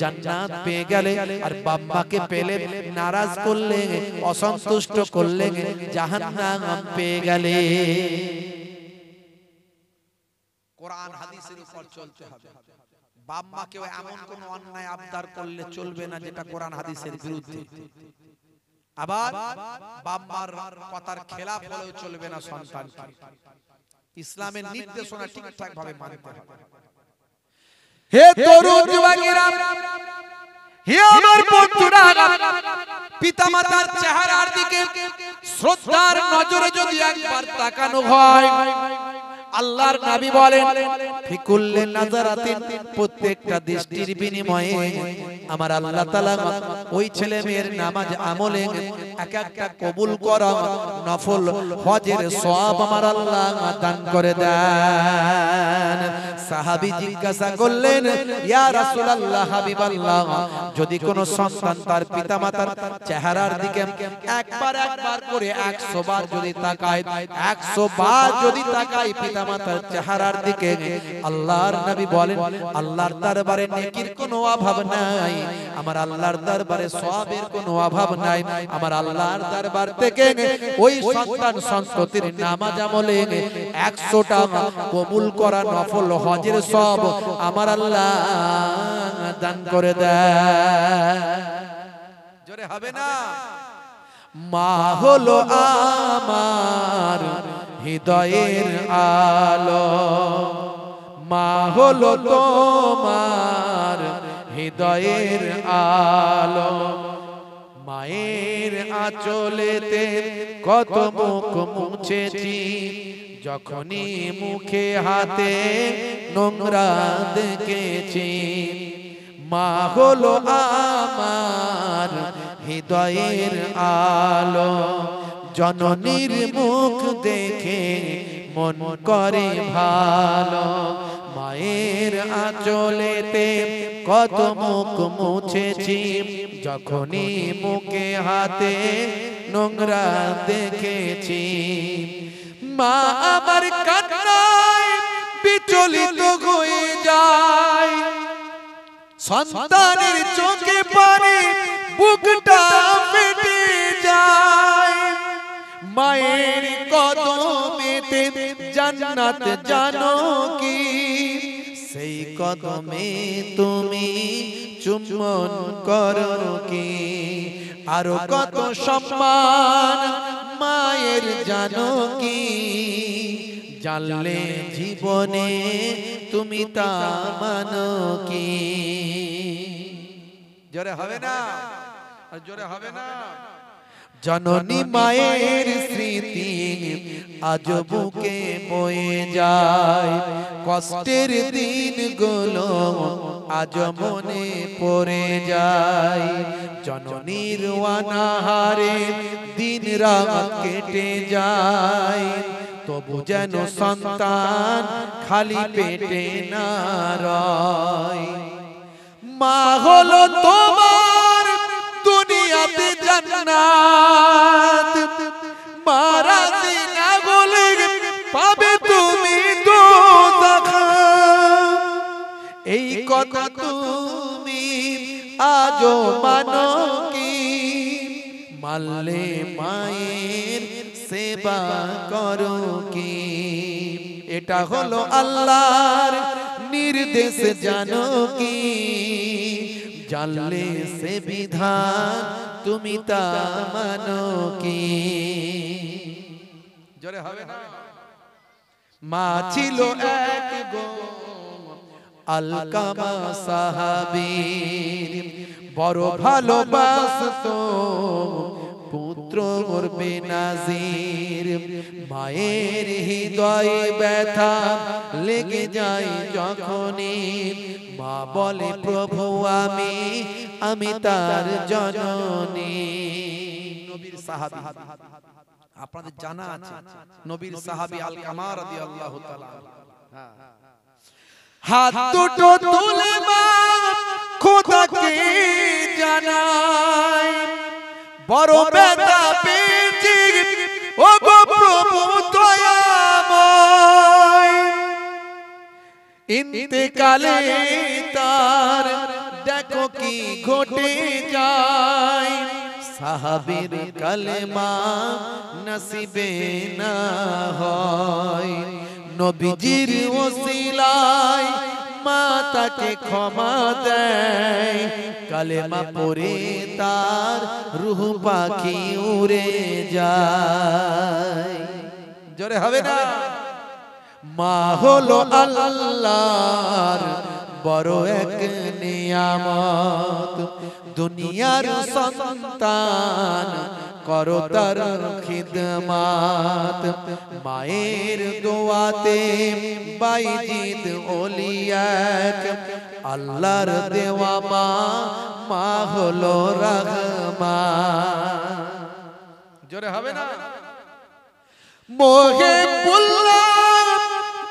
জান্নাত পেয়ে গেলে, আর বাবাকে পেলে নারাজ করলে অসন্তুষ্ট করলে জাহান্নাম পেয়ে গেলে। কোরআন হাদিসের উপর চলতে হবে। বাপ মাকেও এমন কোন অন্যায় আবদার করলে চলবে না যেটা কোরআন হাদিসের বিরুদ্ধে। আবার বাপ মার কথার খেলাফ হলেও চলবে না সন্তানকে। ইসলামের নির্দেশনা ঠিকঠাক ভাবে মানতে হবে। হে তরুণ যুবকেরা, হে আমার বন্ধুরা, পিতামাতার চেহারার দিকে শ্রদ্ধার নজরে যদি একবার তাকানো হয়, আল্লাহর নবী বলেন ফিকুল্লি নাজারাতিন, প্রত্যেকটা দৃষ্টির বিনিময়ে আমার আল্লাহ তাআলা ওই ছেলে মেয়ের নামাজ আমলে এক একটা কবুল করা নফল হজের সওয়াব আমার আল্লাহ দান করে দেন। সাহাবী জিজ্ঞাসা করলেন ইয়া রাসূলুল্লাহ, হাবিবাল্লাহ, যদি কোনো সন্তান তার পিতামাতার চেহারার দিকে একবার করে 100 বার যদি তাকায়, 100 বার যদি তাকায় পিতামাতার চেহারার দিকে, আল্লাহর নবী বলেন আল্লাহর দরবারে নেকির কোনো অভাব নাই, আমার আল্লাহর দরবারে সওয়াবের কোনো অভাব নাই। আমার আল্লাহর দরবার থেকে ওই সন্তান সন্ততির নামাজ আমলে 100টা কবুল করা নফল হজের সওয়াব আমার আল্লাহ দান করে দেয়। জোরে হবে না? মা হলো আমার হৃদয়ের আলো, মা হলো তোমার হৃদয়ের আলো। মায়ের আঁচলেতে কত মুখ মুছেছি, যখনই মুখে হাতে নোংরা দেখেছি। মা হলো আমার হৃদয়ের আলো, জননীর মুখ দেখে মন করে ভালো। মায়ের আঁচলেতে কত মুখ মুছেছি, যখনই মুখে হাতে নোংরা দেখেছি। মা আমার কান্নায় বিচলিত হয়ে যায়, সন্তানের চোখে পানি বুকটা ফেটে যায়। মায়ের কদমেতে জান্নাত জানো কি, সেই কদমে তুমি চুম্বন করো কি। আরো কত সম্মান মায়ের জানো কি, জানলে জীবনে তুমি তা মানো কি? জোরে হবে না, জোরে হবে না। জননী মায়ের স্মৃতি আজ বুকে বয়ে যায়, কষ্টের দিনগুলো আজ মনে পড়ে যায়। জননীর অনাহারে দিন রাত কেটে যায়, তবু যেন সন্তান খালি পেটে না রয়। মা হলো তোমার দুনিয়াতে জান্নাত, মারা দিনা বলে পাবে তুমি দোজখ। এই কথা তুমি আজও মানো কি? মানলে মায়ের সেবা করো কি? এটা হলো আল্লাহর নির্দেশ জানো কি? জানলে সে বিধান তুমি তা মানো কি? জোরে হবে না। মা ছিল এক গো আলকামা সাহাবীর, বড় ভালোবাসতো পুত্র মোর বেনাজির। মায়ের হৃদয়ে ব্যথা লেগে যায় যখনই, মা বলে প্রভু আমি তার জননী। নবীর সাহাবী, আপনাদের জানা আছে নবীর সাহাবী আলকামা রাদিয়াল্লাহু তাআলা। হাত দুটো তুলে মা খোদাকে জানায়, বড় ব্যথা পেয়েছি ও গো প্রভু দয়াময়। ইন্তেকালে তার দেখো কি ঘটে যায়, সাহাবীর কালেমা নসিবে না হয়। নবীজির ওসিলায় মা তাকে ক্ষমা দেয়, কালেমা পড়ে তার রূহ পাখি উড়ে যায়। জোরে হবে না। মা হলো আল্লাহর বড় এক নিয়ামত, দুনিয়ার সন্তান করো তার খিদমত। মায়ের দোয়াতে বাইজিদ ওলিয়াক, আল্লাহর দেওয়া মা, মা হলো রহমান। জোরে হবে না। মোহে বুল্লাহ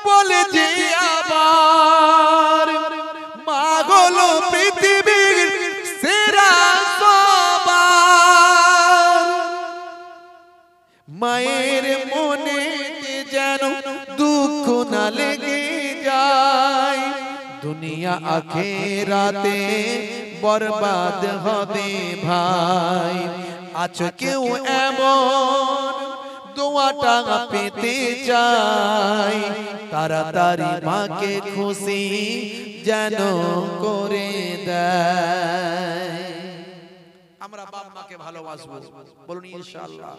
বলে যে আবার, মা হলো পৃথিবীর সেরা সবার। মায়ের মনে যেন দুঃখ না লেগে যায়, দুনিয়া আখিরাতে বরবাদ হবে ভাই। আছো কেউ এমন দোয়াটা পেতে চাই, তাড়াতাড়ি মাকে খুশি যেন করে দেয়। আমরা বাপ মাকে ভালোবাসবো, বলুন ইনশাআল্লাহ।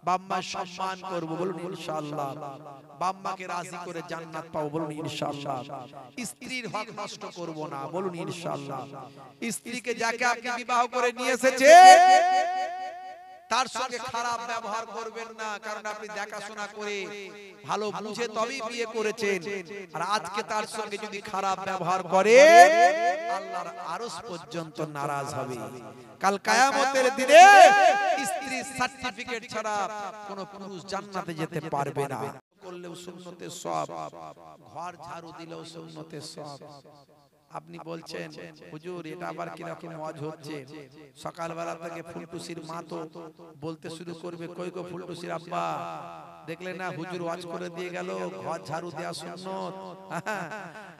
বাপ মার সম্মান করব, বলুন ইনশাআল্লাহ। বাপ মাকে রাজি করে জান্নাত পাবো, বলুন ইনশাআল্লাহ। স্ত্রীর হক নষ্ট করব না, বলুন ইনশাআল্লাহ। স্ত্রীকে যাকে আপনি বিবাহ করে নিয়ে এসেছেন তার সঙ্গে খারাপ ব্যবহার করবেন না, কারণ আপনি দেখাশোনা করে ভালো বুঝে তবেই বিয়ে করেছেন। আর আজকে তার সঙ্গে যদি খারাপ ব্যবহার করে আল্লাহর আরশ পর্যন্ত নারাজ হবে। কাল কিয়ামতের দিনে স্ত্রীর সার্টিফিকেট ছাড়া কোনো পুরুষ জান্নাতে যেতে পারবে না। করলেও সুন্নতের সওয়াব, ঘর ঝাড়ু দিলেও সুন্নতের সওয়াব। আপনি বলছেন হুজুর এটা আবার কি রকম ওয়াজ হচ্ছে? সকালবেলা থেকে ফুলটুসির মা তো বলতে শুরু করবে, কই গো ফুলটুসির আব্বা, দেখলে না হুজুর ওয়াজ করে দিয়ে গেল ঘর ঝাড়ু দেওয়া সুন্নত,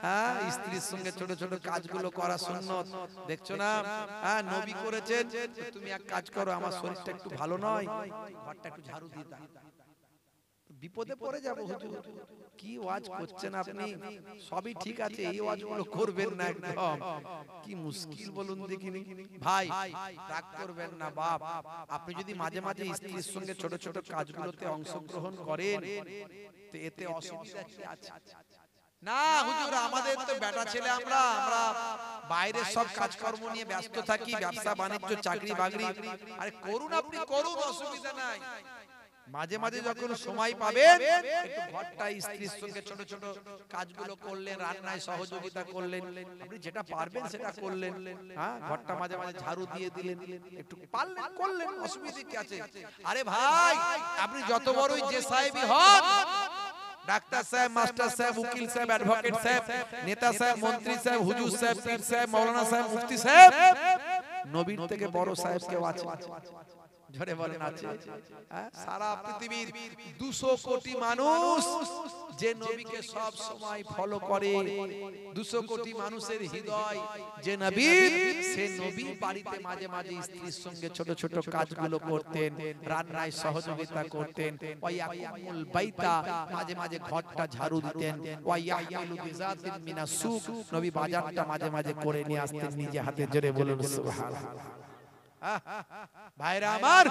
হ্যাঁ স্ত্রীর সঙ্গে ছোট ছোট কাজগুলো করা সুন্নত, দেখছো না? হ্যাঁ নবী করেছেন, তুমি এক কাজ করো, আমার শরীরটা একটু ভালো নয়, ঘরটা একটু ঝাড়ু দিয়ে দাও। বিপদে পড়ে যাব হুজুর। কি ওয়াজ করছেন আপনি? সবই ঠিক আছে, এই ওয়াজগুলো করবেন না একদম। কি মুশকিল বলুন দেখিনি। ভাই রাগ করবেন না বাপ, আপনি যদি মাঝে মাঝে স্ত্রীর সঙ্গে ছোট ছোট কাজগুলোতে অংশগ্রহণ করেন তো এতে অসুবিধা কি আছে? না হুজুর, আমাদের তো বেটা ছেলে, আমরা বাইরের সব কাজকর্ম নিয়ে ব্যস্ত থাকি, ব্যবসা বাণিজ্য চাকরি বাকরি। আরে করুন, আপনি করুন, অসুবিধা নাই। মাঝে মাঝে যখন সময় পাবেন একটু ঘরটা স্ত্রীর সঙ্গে ছোট ছোট কাজগুলো করলেন, রান্নায় সহযোগিতা করলেন, আপনি যেটা পারবেন সেটা করলেন। হ্যাঁ, ঘরটা মাঝে মাঝে ঝাড়ু দিয়ে দিলেন, একটু পারলেন করলেন, অসুবিধা কি আছে? আরে ভাই, আপনি যত বড়ই যে সাহেবই হন, ডাক্তার সাহেব, মাস্টার সাহেব, উকিল সাহেব, অ্যাডভোকেট সাহেব, নেতা সাহেব, মন্ত্রী সাহেব, হুজুর সাহেব, পীর সাহেব, মাওলানা সাহেব, মুফতি সাহেব, নবীর থেকে বড় সাহেব কেউ আছে? ঝরে বলেন আছে? সারা পৃথিবীর 200 কোটি মানুষ যে নবীকে সব সময় ফলো করে, 200 কোটি মানুষের হৃদয় যে নবী, সে নবী বাড়িতে মাঝে মাঝে স্ত্রীর সঙ্গে ছোট ছোট কাজগুলো করতেন, রান্নায় সহযোগিতা করতেন। ওয়ায়াকুমুল বাইতা, মাঝে মাঝে ঘরটা ঝাড়ু দিতেন। ওয়ায়াহমিলু বিজাতিন মিনাস সুক, নবী বাজারটা মাঝে মাঝে করে নিয়ে আসতেন নিজে হাতে। জোরে বলুন সুবহানাল্লাহ। ভাইরা আমার,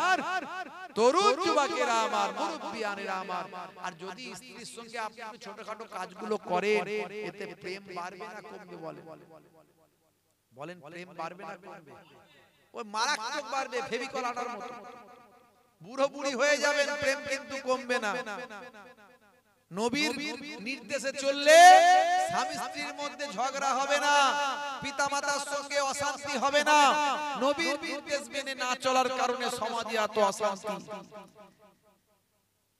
তরুণ যুবকেরা আমার, মুরব্বিয়ানেরা আমার, আর যদি স্ত্রীর সঙ্গে আপনি ছোটখাটো কাজগুলো করেন, এতে প্রেম বাড়বে না কমবে? বলেন প্রেম বাড়বে না কমবে? ওই মারাত্মক বাড়বে, ফেভিকল আটার মতো। বুড়ো বুড়ি হয়ে যাবেন, প্রেম কিন্তু কমবে না। নবীর নির্দেশে চললে স্বামী স্ত্রীর মধ্যে ঝগড়া হবে না, পিতামাতার সঙ্গে অশান্তি হবে না। নবীর নির্দেশ মেনে না চলার কারণে সমাজে এত অশান্তি।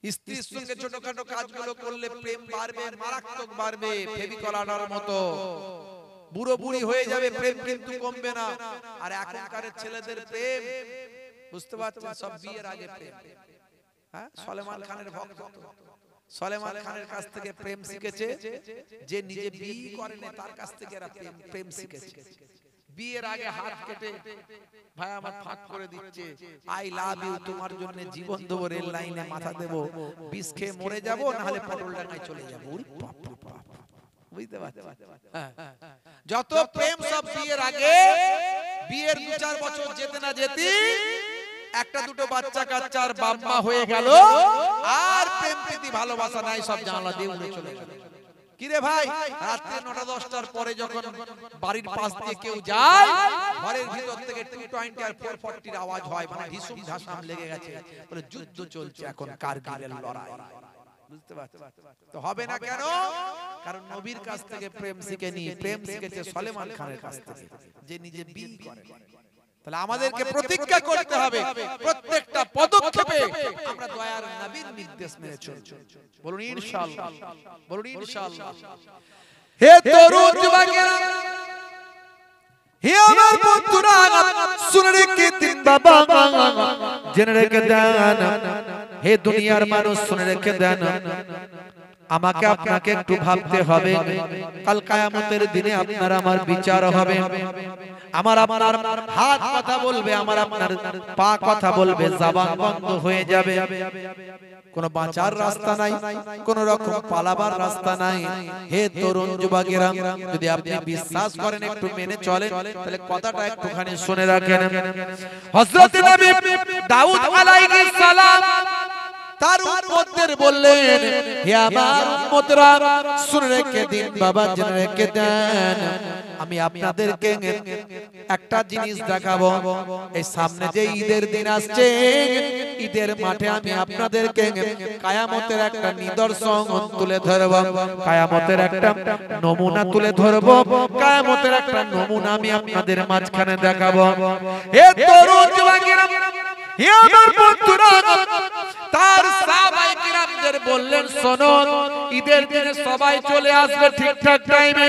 স্ত্রীর সঙ্গে ছোটখাটো কাজগুলো করলে প্রেম বাড়বে, মারাত্মক বাড়বে, ফেভিকল আটার মতো। বুড়ো বুড়ি হয়ে যাবে, প্রেম কিন্তু কমবে না। আর এখনকার ছেলেদের প্রেম বুঝতে পারছেন, সব বিয়ের আগে প্রেম। হ্যাঁ, সলেমান খানের ভক্ত, সলেমান খানের কাছ থেকে প্রেম শিখেছে। যে নিজে বিয়ে করেনি তার কাছ থেকে এরা প্রেম শিখেছে। বিয়ের আগে হাত কেটে ভাই আমার ফাঁক করে দিচ্ছে, আই লাভ ইউ, তোমার জন্য জীবন দেবো, রেল লাইনে মাথা দেবো, বিষ খেয়ে মরে যাবো, না হলে পটল ডাঙায় চলে যাবো। বুঝতে পারছেন? যত প্রেম সব বিয়ের আগে। বিয়ের 2-4 বছর যেতে না যেতে একটা দুটো বাচ্চা কাচ্চার বাপ মা হয়ে গেল, আর প্রেম প্রীতি ভালোবাসা নাই, সব জানলা দিয়ে উড়ে চলে গেল। কিরে ভাই, রাত্রে 9টা-10টার পরে যখন বাড়ির পাশ দিয়ে কেউ যায়, ঘরের ভিতর থেকে 220 আর 440 আওয়াজ হয়, মানে ঢিসুম ঢাসাম লেগে গেছে, বলে যুদ্ধ চলছে এখন, কারগিলের লড়াই। বুঝতে পারছেন তো? হবে না কেন? কারণ নবীর কাছ থেকে প্রেম শিখেনি, প্রেম শিখেছে সলেমান খানের কাছ থেকে, যে নিজে বিয়ে করে। তাহলে আমাদেরকে প্রতিজ্ঞা করতে হবে, প্রত্যেকটা পদক্ষেপে আমরা দয়ার নবীর নির্দেশ মেনে চলব। বলুন ইনশাআল্লাহ, বলুন ইনশাআল্লাহ। হে তরুণ যুবকেরা, হে আমার বন্ধুরা, শুনে রেখে দিন বাবা, জেনে রেখে দেন। হে দুনিয়ার মানুষ, শুনে রেখে দেন, আমাকে আপনাকে একটু ভাবতে হবে। কাল কিয়ামতের দিনে আপনার আমার বিচার হবে। আমার আপনার হাত কথা বলবে, আমার আপনার পা কথা বলবে, জবান বন্ধ হয়ে যাবে। কোনো বাঁচার রাস্তা নাই, কোন রকম পালাবার রাস্তা নাই। হে তরুণ যুবকেরা, যদি আপনি বিশ্বাস করেন, একটু মেনে চলেন, তাহলে কথাটা একটুখানি শুনে রাখেন। হযরত নবী দাউদ আলাইহিস সালাম তার উম্মতদের বললেন, হে আমার উম্মতরা, শুনে রেখে দিন বাবা, জেনে রেখে দেন, আমি আপনাদেরকে একটা জিনিস দেখাবো। এই সামনে যে ঈদের দিন আসছে, ঈদের মাঠে আমি আপনাদেরকে কিয়ামতের একটা নিদর্শন তুলে ধরব, কিয়ামতের একটা নমুনা তুলে ধরব, কিয়ামতের একটা নমুনা আমি আপনাদের মাঝখানে দেখাবো। হে তরুণ যুবকেরা, হে আমার বন্ধুরা, তার সাহাবায়ে কিরামদের বললেন, শোনো, ঈদের দিনে সবাই চলে আসবে ঠিকঠাক টাইমে।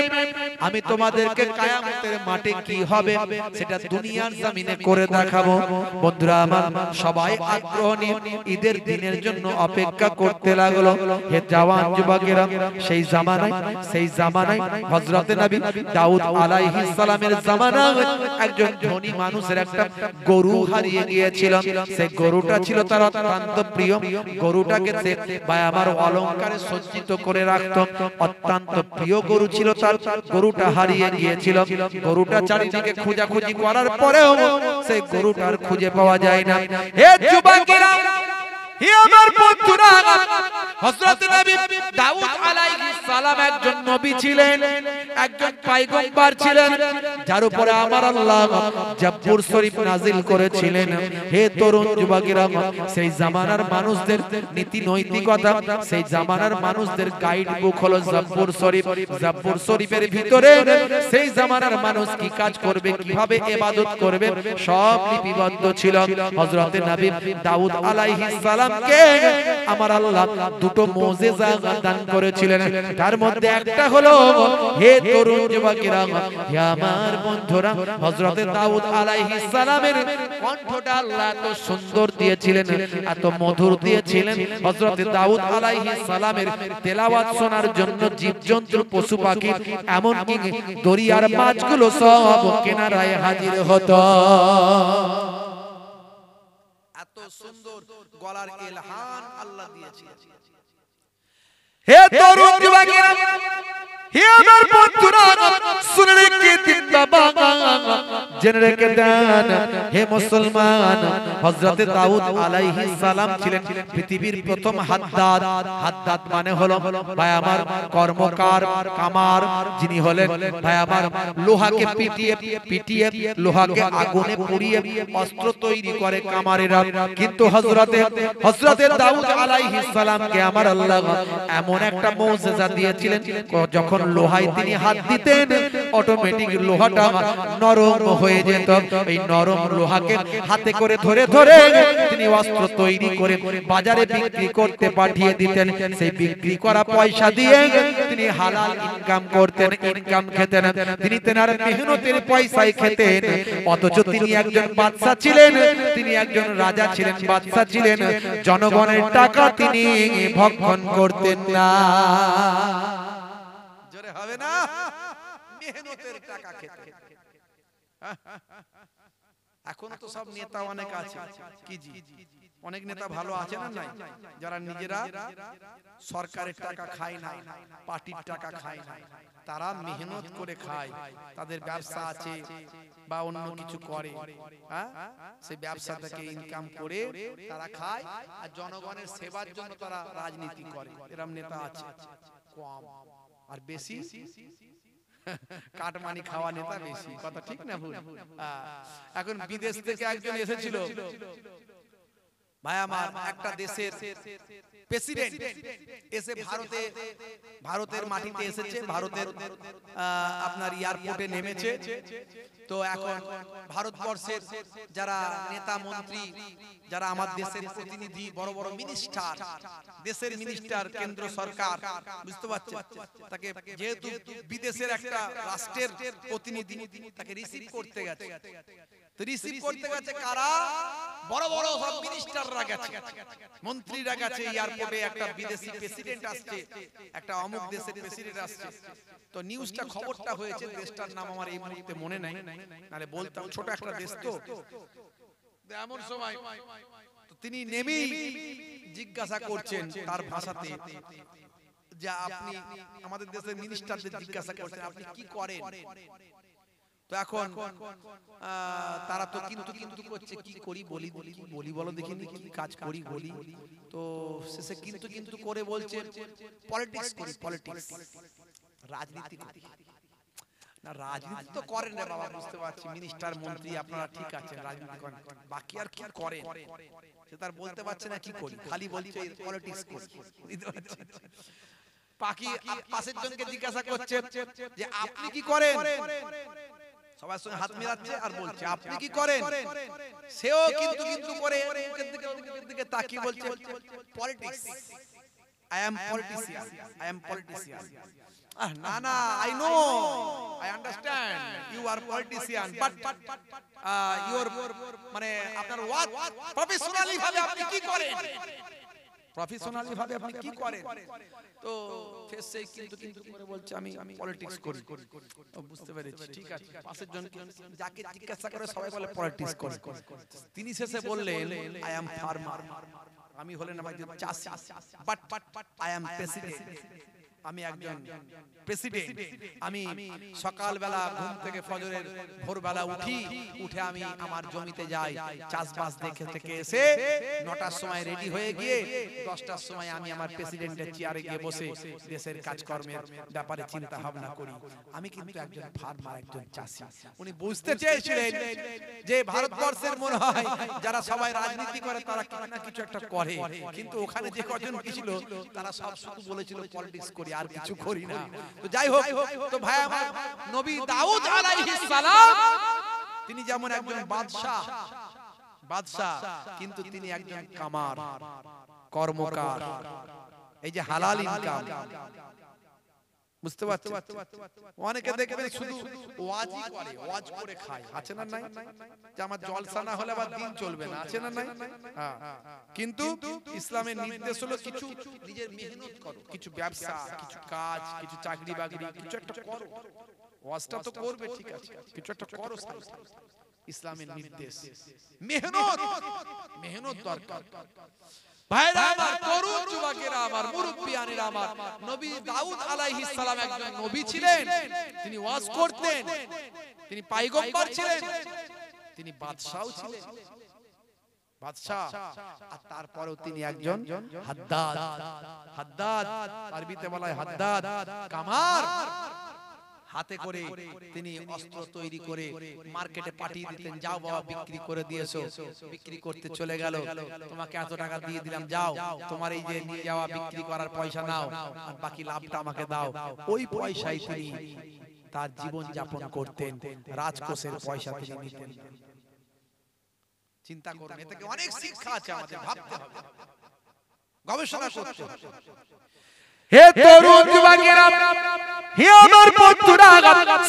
আমি তোমাদেরকে কিয়ামতের মাঠে কি হবে সেটা দুনিয়ার জমিনে করে দেখাবো। বন্ধুরা আমার সবাই আগ্রহ নিয়ে ঈদের দিনের জন্য অপেক্ষা করতে লাগলো। হে জওয়ান যুবকেরা, সেই জামানায় হযরতে নবী দাউদ আলাইহিস সালামের জামানায় একজন ধনী মানুষের একটা গরু হারিয়ে গিয়েছিল। সেই গরুটা ছিল তার অত্যন্ত প্রিয়। গরুটাকে সে ভাই আমার অলংকারে সজ্জিত করে রাখত। অত্যন্ত প্রিয় গরু ছিল তার। গরুটা হারিয়ে গিয়েছিল। গরুটা চারিদিকে খোঁজাখুঁজি করার পরেও সেই গরুটার খুঁজে পাওয়া যায় না। হে যুবকেরা, হে আমার বন্ধুরা, হযরত নবী দাউদ আলাইহিস সালাম একজন নবী ছিলেন, একজন পয়গম্বর ছিলেন, যার উপরে আমার আল্লাহ জাব্বুর শরীফ নাজিল করেছিলেন। হে তরুণ যুবকেরা, সেই জামানার মানুষদের নীতি নৈতিকতা, সেই জামানার মানুষদের গাইড বুক হলো জাব্বুর শরীফ। জাব্বুর শরীফের ভিতরে সেই জামানার মানুষ কি কাজ করবে, কিভাবে ইবাদত করবে, সব লিপিবদ্ধ ছিল। হযরত নবী দাউদ আলাইহিস সালামকে আমার আল্লাহ দুটো মুজিজা দান করেছিলেন। তার মধ্যে একটা হলো, হে তরুণ যুবকেরা, হে আমার বন্ধুরা, হযরত দাউদ আলাইহিস সালামের কণ্ঠটা আল্লাহ এত সুন্দর দিয়েছিলেন, এত মধুর দিয়েছিলেন। হযরত দাউদ আলাইহিস সালামের তেলাওয়াত শোনার জন্য জীবজন্তু, পশু পাখি, এমন কি দরিয়ার মাছগুলো সব কিনারায় হাজির হতো। এত সুন্দর গলার ইলহান আল্লাহ দিয়েছিলেন। হে তরুণ যুবকেরা, হে আমার বন্ধুরা, শুনে রেখে দিন বাবা, জেনে রেখে দেন হে মুসলমান, হযরত দাউদ আলাইহিস সালাম ছিলেন পৃথিবীর প্রথম হাদ্দাদ। হাদ্দাদ মানে হলো ভাই আমার কর্মকার, কামার, যিনি হলেন ভাই আমার লোহাকে পিটিয়ে লোহাকে আগুনে পুড়িয়ে অস্ত্র তৈরি করে কামারেরা। কিন্তু হযরতে দাউদ আলাইহিস সালামকে আমার আল্লাহ এমন একটা মুজিজা দিয়েছিলেন, যখন লোহায় তিনি হাত দিতেন অটোমেটিক লোহাটা নরম হয়ে যেত। এই নরম লোহাকে হাতে করে ধরে ধরে তিনি অস্ত্র তৈরি করে বাজারে বিক্রি করতে পাঠিয়ে দিতেন। সেই বিক্রি করা পয়সা দিয়ে তিনি হালাল ইনকাম করতেন, ইনকাম খেতেন। তিনি তেনার মেহনতের পয়সায় খেতেন। অথচ তিনি একজন বাদশা ছিলেন, তিনি একজন রাজা ছিলেন, বাদশা ছিলেন। জনগণের টাকা তিনি ভক্ষণ করতেন না। জোরে হবে না? মেহনতের টাকা খেতেন। এখন তো সব নেতা অনেক আছে, কি জি অনেক নেতা ভালো আছে না নাই, যারা নিজেরা সরকারের টাকা খায় না, পার্টির টাকা খায় না, তারা মেহনত করে খায়, তাদের ব্যবসা আছে বা অন্য কিছু করে, হ্যাঁ সেই ব্যবসা থেকে ইনকাম করে তারা খায়, আর জনগণের সেবার জন্য তারা রাজনীতি করে। এরকম নেতা আছে কম, আর বেশি কাটমানি খাওয়া নেতা বেশি। কথা ঠিক না ভুল? এখন বিদেশ থেকে একজন এসেছিল ভাই আমার, একটা দেশের প্রেসিডেন্ট এসে ভারতের মাটিতে এসেছে, ভারতের আপনার এয়ারপোর্টে নেমেছে। তো এখন ভারতবর্ষের যারা নেতা মন্ত্রী, যারা আমার দেশের প্রতিনিধি, বড় বড় মিনিস্টার, দেশের মিনিস্টার, কেন্দ্র সরকার, বুঝতে পারছেন, তাকে যেহেতু বিদেশের একটা রাষ্ট্রের প্রতিনিধি, তাকে রিসিভ করতে গেছে। তো রিসিভ করতে গেছে কারা? বড় বড় সব মিনিস্টাররা গেছে, মন্ত্রীরা গেছে। এয়ারপোর্টে একটা বিদেশি প্রেসিডেন্ট আসছে, একটা অমুক দেশের প্রেসিডেন্ট আসছে। তো নিউজটা, খবরটা হয়েছে, দেশটার নাম আমার এই মুহূর্তে মনে নাই, নালে বলতাম, ছোট একটা দেশ তো। এমন সময় তো তিনি নেমেই জিজ্ঞাসা করছেন তার ভাষাতে, যে আপনি আমাদের দেশের মিনিস্টারদের জিজ্ঞাসা করছেন আপনি কি করেন। তো এখন তারা তো কিন্তু করছে, কি করি বলি বলো দেখিনি, কি কাজ করি বলি। তো শেষে কিন্তু করে বলছে পলিটিক্স করি, পলিটিক্স, রাজনীতি করি। না রাজনীতি তো করেন রে বাবা, বুঝতে পারছি, মিনিস্টার মন্ত্রী আপনারা ঠিক আছে, রাজনীতি করেন, বাকি আর কি করেন সে তার বলতে পারছে না কি করি, খালি বলছে পলিটিক্স করি। বাকি পাশের জনকে জিজ্ঞাসা করছে যে আপনি কি করেন, সবার সঙ্গে হাত মেলাচ্ছে আর বলছে আপনি কি করেন। সেও কিন্তু করে মুখের দিকে তাকিয়ে বলছে politics. I am politician. I am politician. Nana, I know, I understand. You are politician, but your মানে আপনার ওয়ার্ক প্রফেশনালি ভাবে আপনি কি করেন? প্রফেশনালি ভাবে আপনি কি করেন? তো ফেসে কিন্তু করে বলছে আমি পলিটিক্স করি। বুঝতে পেরেছি, ঠিক আছে। পাশের জন যাকে জিজ্ঞাসা করে সবাই বলে পলিটিক্স করে। তিনি শেষে বললেন আই অ্যাম ফার্মার, আমি হলেন একজন চাষী, বাট আই অ্যাম প্রেসিডেন্ট, আমি একজন প্রেসিডেন্ট। আমি সকালবেলা ঘুম থেকে ফজরের ভোরবেলা উঠে আমি আমার জমিতে যাই, চাষবাস দেখে থেকে এসে 9টার সময় রেডি হয়ে গিয়ে 10টার সময় আমি আমার প্রেসিডেন্টের চেয়ারে গিয়ে বসে দেশের কাজকর্মের ব্যাপারে চিন্তা ভাবনা করি। আমি কিন্তু একজন ফার্মার, একজন চাষী। উনি বুঝতে চেয়েছিলেন যে ভারতবর্ষের মনে হয় যারা সবাই রাজনীতি করে তারা কিছু না কিছু একটা করে, কিন্তু ওখানে যে কজন ছিল তারা সব শুধু বলেছিল পলিটিক্স করি, আর কিছু করি না। তো যাই হোক, তো ভাই আমার নবী দাউদ আলাইহিস সালাম তিনি যেমন একজন বাদশা, কিন্তু তিনি একজন কামার, কর্মকার। এই যে হালাল ইনকাম, বুঝতে পারছেন? অনেকে দেখবেন শুধু ওয়াজই করে, ওয়াজ করে খায়, আছে না নাই? যে আমার জলসা না হলে আবার দিন চলবে না, আছে না নাই? হ্যাঁ, কিন্তু ইসলামের নির্দেশ হলো কিছু নিজের মেহনত করো, কিছু ব্যবসা, কিছু কাজ, কিছু চাকরি বাকরি, কিছু একটা করো। ওয়াজটা তো করবে, ঠিক আছে, কিছু একটা করো। ইসলামের নির্দেশ মেহনত দরকার। ভাইরা আমার, তরুণ যুবকেরা আমার, মুরব্বিয়ানেরা আমার, নবী দাউদ আলাইহিস সালাম একজন নবী ছিলেন। তিনি ওয়াজ করতেন, তিনি পয়গম্বর ছিলেন, তিনি বাদশাও ছিলেন, বাদশা। আর তারপরেও তিনি একজন হাদ্দাদ, আরবিতে বলা হয় হাদ্দাদ, কামার। হাতে করে তিনি অস্ত্র তৈরি করে মার্কেটে পাঠিয়ে দিতেন, যাও বাবা বিক্রি করে দিয়েছো। বিক্রি করতে চলে গেল, তোমাকে এত টাকা দিয়ে দিলাম, যাও তোমার এই যে নিয়ে যাওয়া বিক্রি করার পয়সা নাও, আর বাকি লাভটা আমাকে দাও। ওই পয়সায় তিনি তার জীবন যাপন করতেন, রাজকোষের পয়সা তিনি নিতেন। চিন্তা করুন, এ থেকে অনেক শিক্ষা আছে, আমাদের ভাবতে হবে, গবেষণা করতে হবে। হে তরুণ যুবকেরা, হে আমার বন্ধুরা,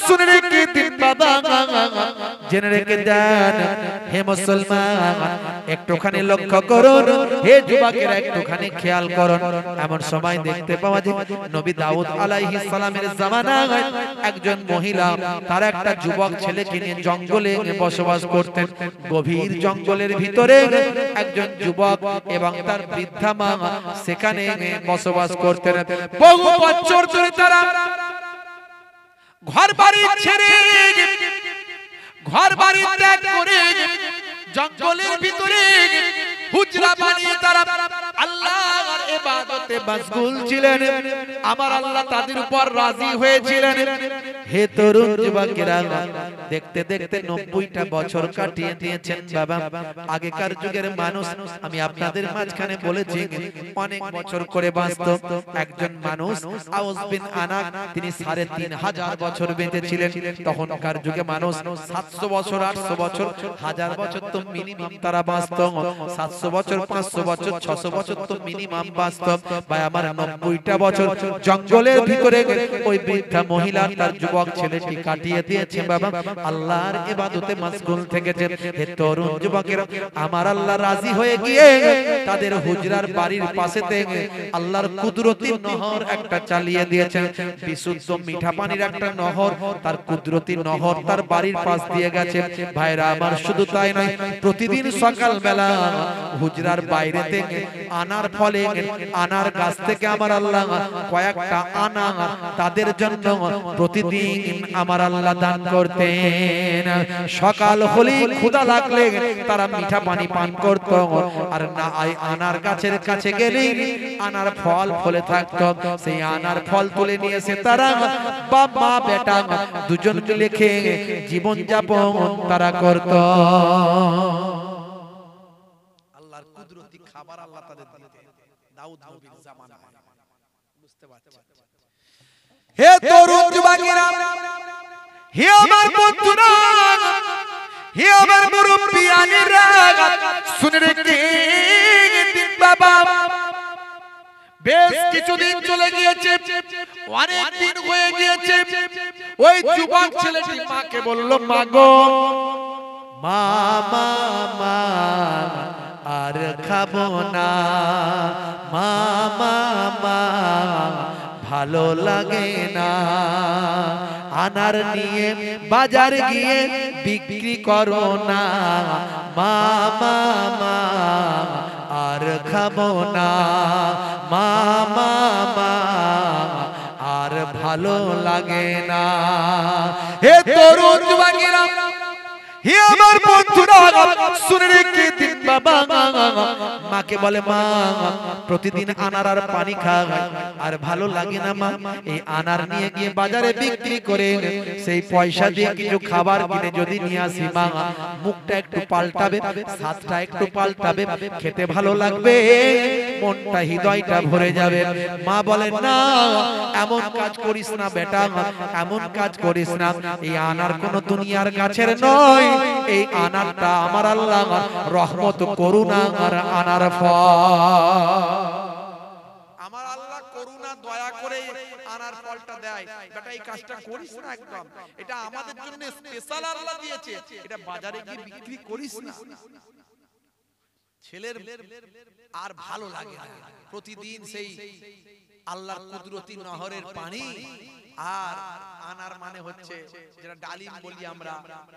শুনে রেখে দিন বাবা, জেনে রেখে দেন। হে মুসলমান, একটুখানি লক্ষ্য করুন, হে যুবকেরা একটুখানি খেয়াল করুন। এমন সময় দেখতে পাওয়া যায় নবী দাউদ আলাইহিস সালামের জামানায় একজন মহিলা তার একটা যুবক ছেলেকে নিয়ে জঙ্গলে বসবাস করতেন। গভীর জঙ্গলের ভিতরে একজন যুবক এবং তার বৃদ্ধা মা সেখানে বসবাস করতেন। বহু বছর ধরে তারা ঘর বাড়ি ছেড়ে, ঘর বাড়ি ত্যাগ করে জঙ্গলের ভিতরে হুজরা বানিয়ে তারা আল্লাহর ইবাদতে মশগুল ছিলেন। আমার আল্লাহ তাদের উপর রাজি হয়েছিলেন। হে তরুণ যুবকেরা, দেখতে দেখতে 90টা বছর কাটিয়ে দিয়েছেন বাবা। আগেকার যুগের মানুষ, আমি আপনাদের মাঝখানে বলেছি, অনেক বছর করে বাঁচত। একজন মানুষ আউস বিন আনাক, তিনি 3500 বছর বেঁচে ছিলেন। তখনকার যুগে মানুষ 700 বছর, 800 বছর, 1000 বছর তো মিনিমাম তারা বাঁচত। 700 বছর, 500 বছর, 600 বছর তো মিনিমাম বাঁচত। ভাই আমার, 90টা বছর জঙ্গলের ভিতরে ওই বৃদ্ধা মহিলা তার যুবক ছেলেটি কাটিয়ে দিয়েছে বাবা, আল্লাহর ইবাদতে মশগুল থেকেছে। হে তরুণ যুবকেরা, আমার আল্লাহ রাজি হয়ে গিয়ে তাদের হুজরার বাড়ির পাশেতে আল্লাহর কুদরতি নহর একটা চালিয়ে দিয়েছেন। বিশুদ্ধ মিঠা পানির একটা নহর, তার কুদরতি নহর তার বাড়ির পাশ দিয়ে গেছে। ভাইরা আমার, শুধু তাই নয়, প্রতিদিন সকালবেলা হুজরার বাইরে থেকে আনার ফলে, আনার গাছ থেকে আমার আল্লাহ কয়েকটা আনা তাদের জন্য প্রতিদিন আমার আল্লাহ দান করতেন। সকাল হলেই ক্ষুধা লাগলে তারা মিঠা পানি পান করত, আর না আনার গাছের কাছে গেলেই আনার ফল ফলে থাকতো। সেই আনার ফল তুলে নিয়ে এসে তারা বাবা বেটা দুজন মিলে খেয়ে জীবন যাপন তারা করত। আল্লাহর কুদরতি খাবার আল্লাহ তাদের দিতেন দাউদ নবীর জামানায়। বুঝতে পারছেন? হে তরুণ যুবকেরা, হে আমার বন্ধুরা, হে আমার মুরব্বিয়ানেরা, শুনে রেখে দিন বাবা, বেশ কিছুদিন চলে গিয়েছে, অনেক দিন হয়ে গিয়েছে। ওই যুবক ছেলেটি মাকে বলল, মা গো, মা মা মা আর খাবো না, মা মা মা ভালো লাগে না, আনার নিয়ে বাজার গিয়ে বিক্রি করো না, মা মা মা আর খাবো না, মা মা মা আর ভালো লাগে না। হে তরুণ যুবকেরা, হে আমার বন্ধুরা, শুনে রেখে দিন বাবা। মাকে বলে, মা প্রতিদিন আনার আর পানি খায় আর ভালো লাগে না মা, এই আনার নিয়ে গিয়ে বাজারে বিক্রি করে সেই পয়সা দিয়ে কিছু খাবার কিনে যদি নিয়ে আসি মা, মুখটা একটু পাল্টাবে, স্বাদটা একটু পাল্টাবে, খেতে ভালো লাগবে, মনটা হৃদয়টা ভরে যাবে। মা বলেন, না এমন কাজ করিস না বেটা, এমন কাজ করিস না, এই আনার কোন দুনিয়ার গাছের নয়, এই আনারটা আমার আল্লাহ রহমত করুণা আর আনার ফল। আমার আল্লাহ করুণা দয়া করে আনার ফলটা দেয়। বেটা এই কাজটা করিস না একদম, এটা আমাদের জন্য স্পেশাল আল্লাহ দিয়েছে, এটা বাজারে গিয়ে বিক্রি করিস না। ছেলের আর ভালো লাগে না, প্রতিদিন সেই আল্লাহর কুদরতি নহরের পানি আর আনার মানে হচ্ছে যেটা ডালিম বলি আমরা,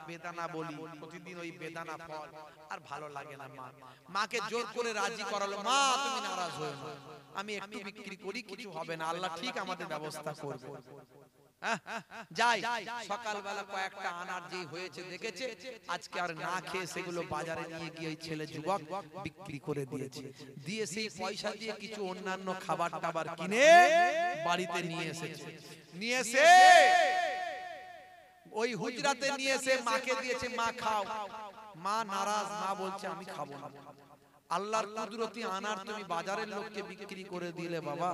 বেদানা বলি, প্রতিদিন ওই বেদানা ফল আর ভালো লাগে না। মা মাকে জোর করে রাজি করালো, মা তুমি নারাজ হয়ো না, আমি একটু বিক্রি করি, কিছু হবে না, আল্লাহ ঠিক আমাদের ব্যবস্থা করবে। যাই সকালবেলা কয়েকটা আনার যে হয়েছে দেখেছে, আজকে আর না খেয়ে সেগুলো বাজারে নিয়ে গিয়ে ওই ছেলে যুবক বিক্রি করে দিয়েছে, দিয়ে সেই পয়সা দিয়ে কিছু অন্যান্য খাবার টাবার কিনে বাড়িতে নিয়ে এসেছে। নিয়ে এসে ওই হুজরাতে নিয়ে এসে মাকে দিয়েছে, মা খাও। মা নারাজ, মা বলছে আমি খাবো না। আল্লাহর কুদরতি আনার তুমি বাজারের লোককে বিক্রি করে দিলে বাবা,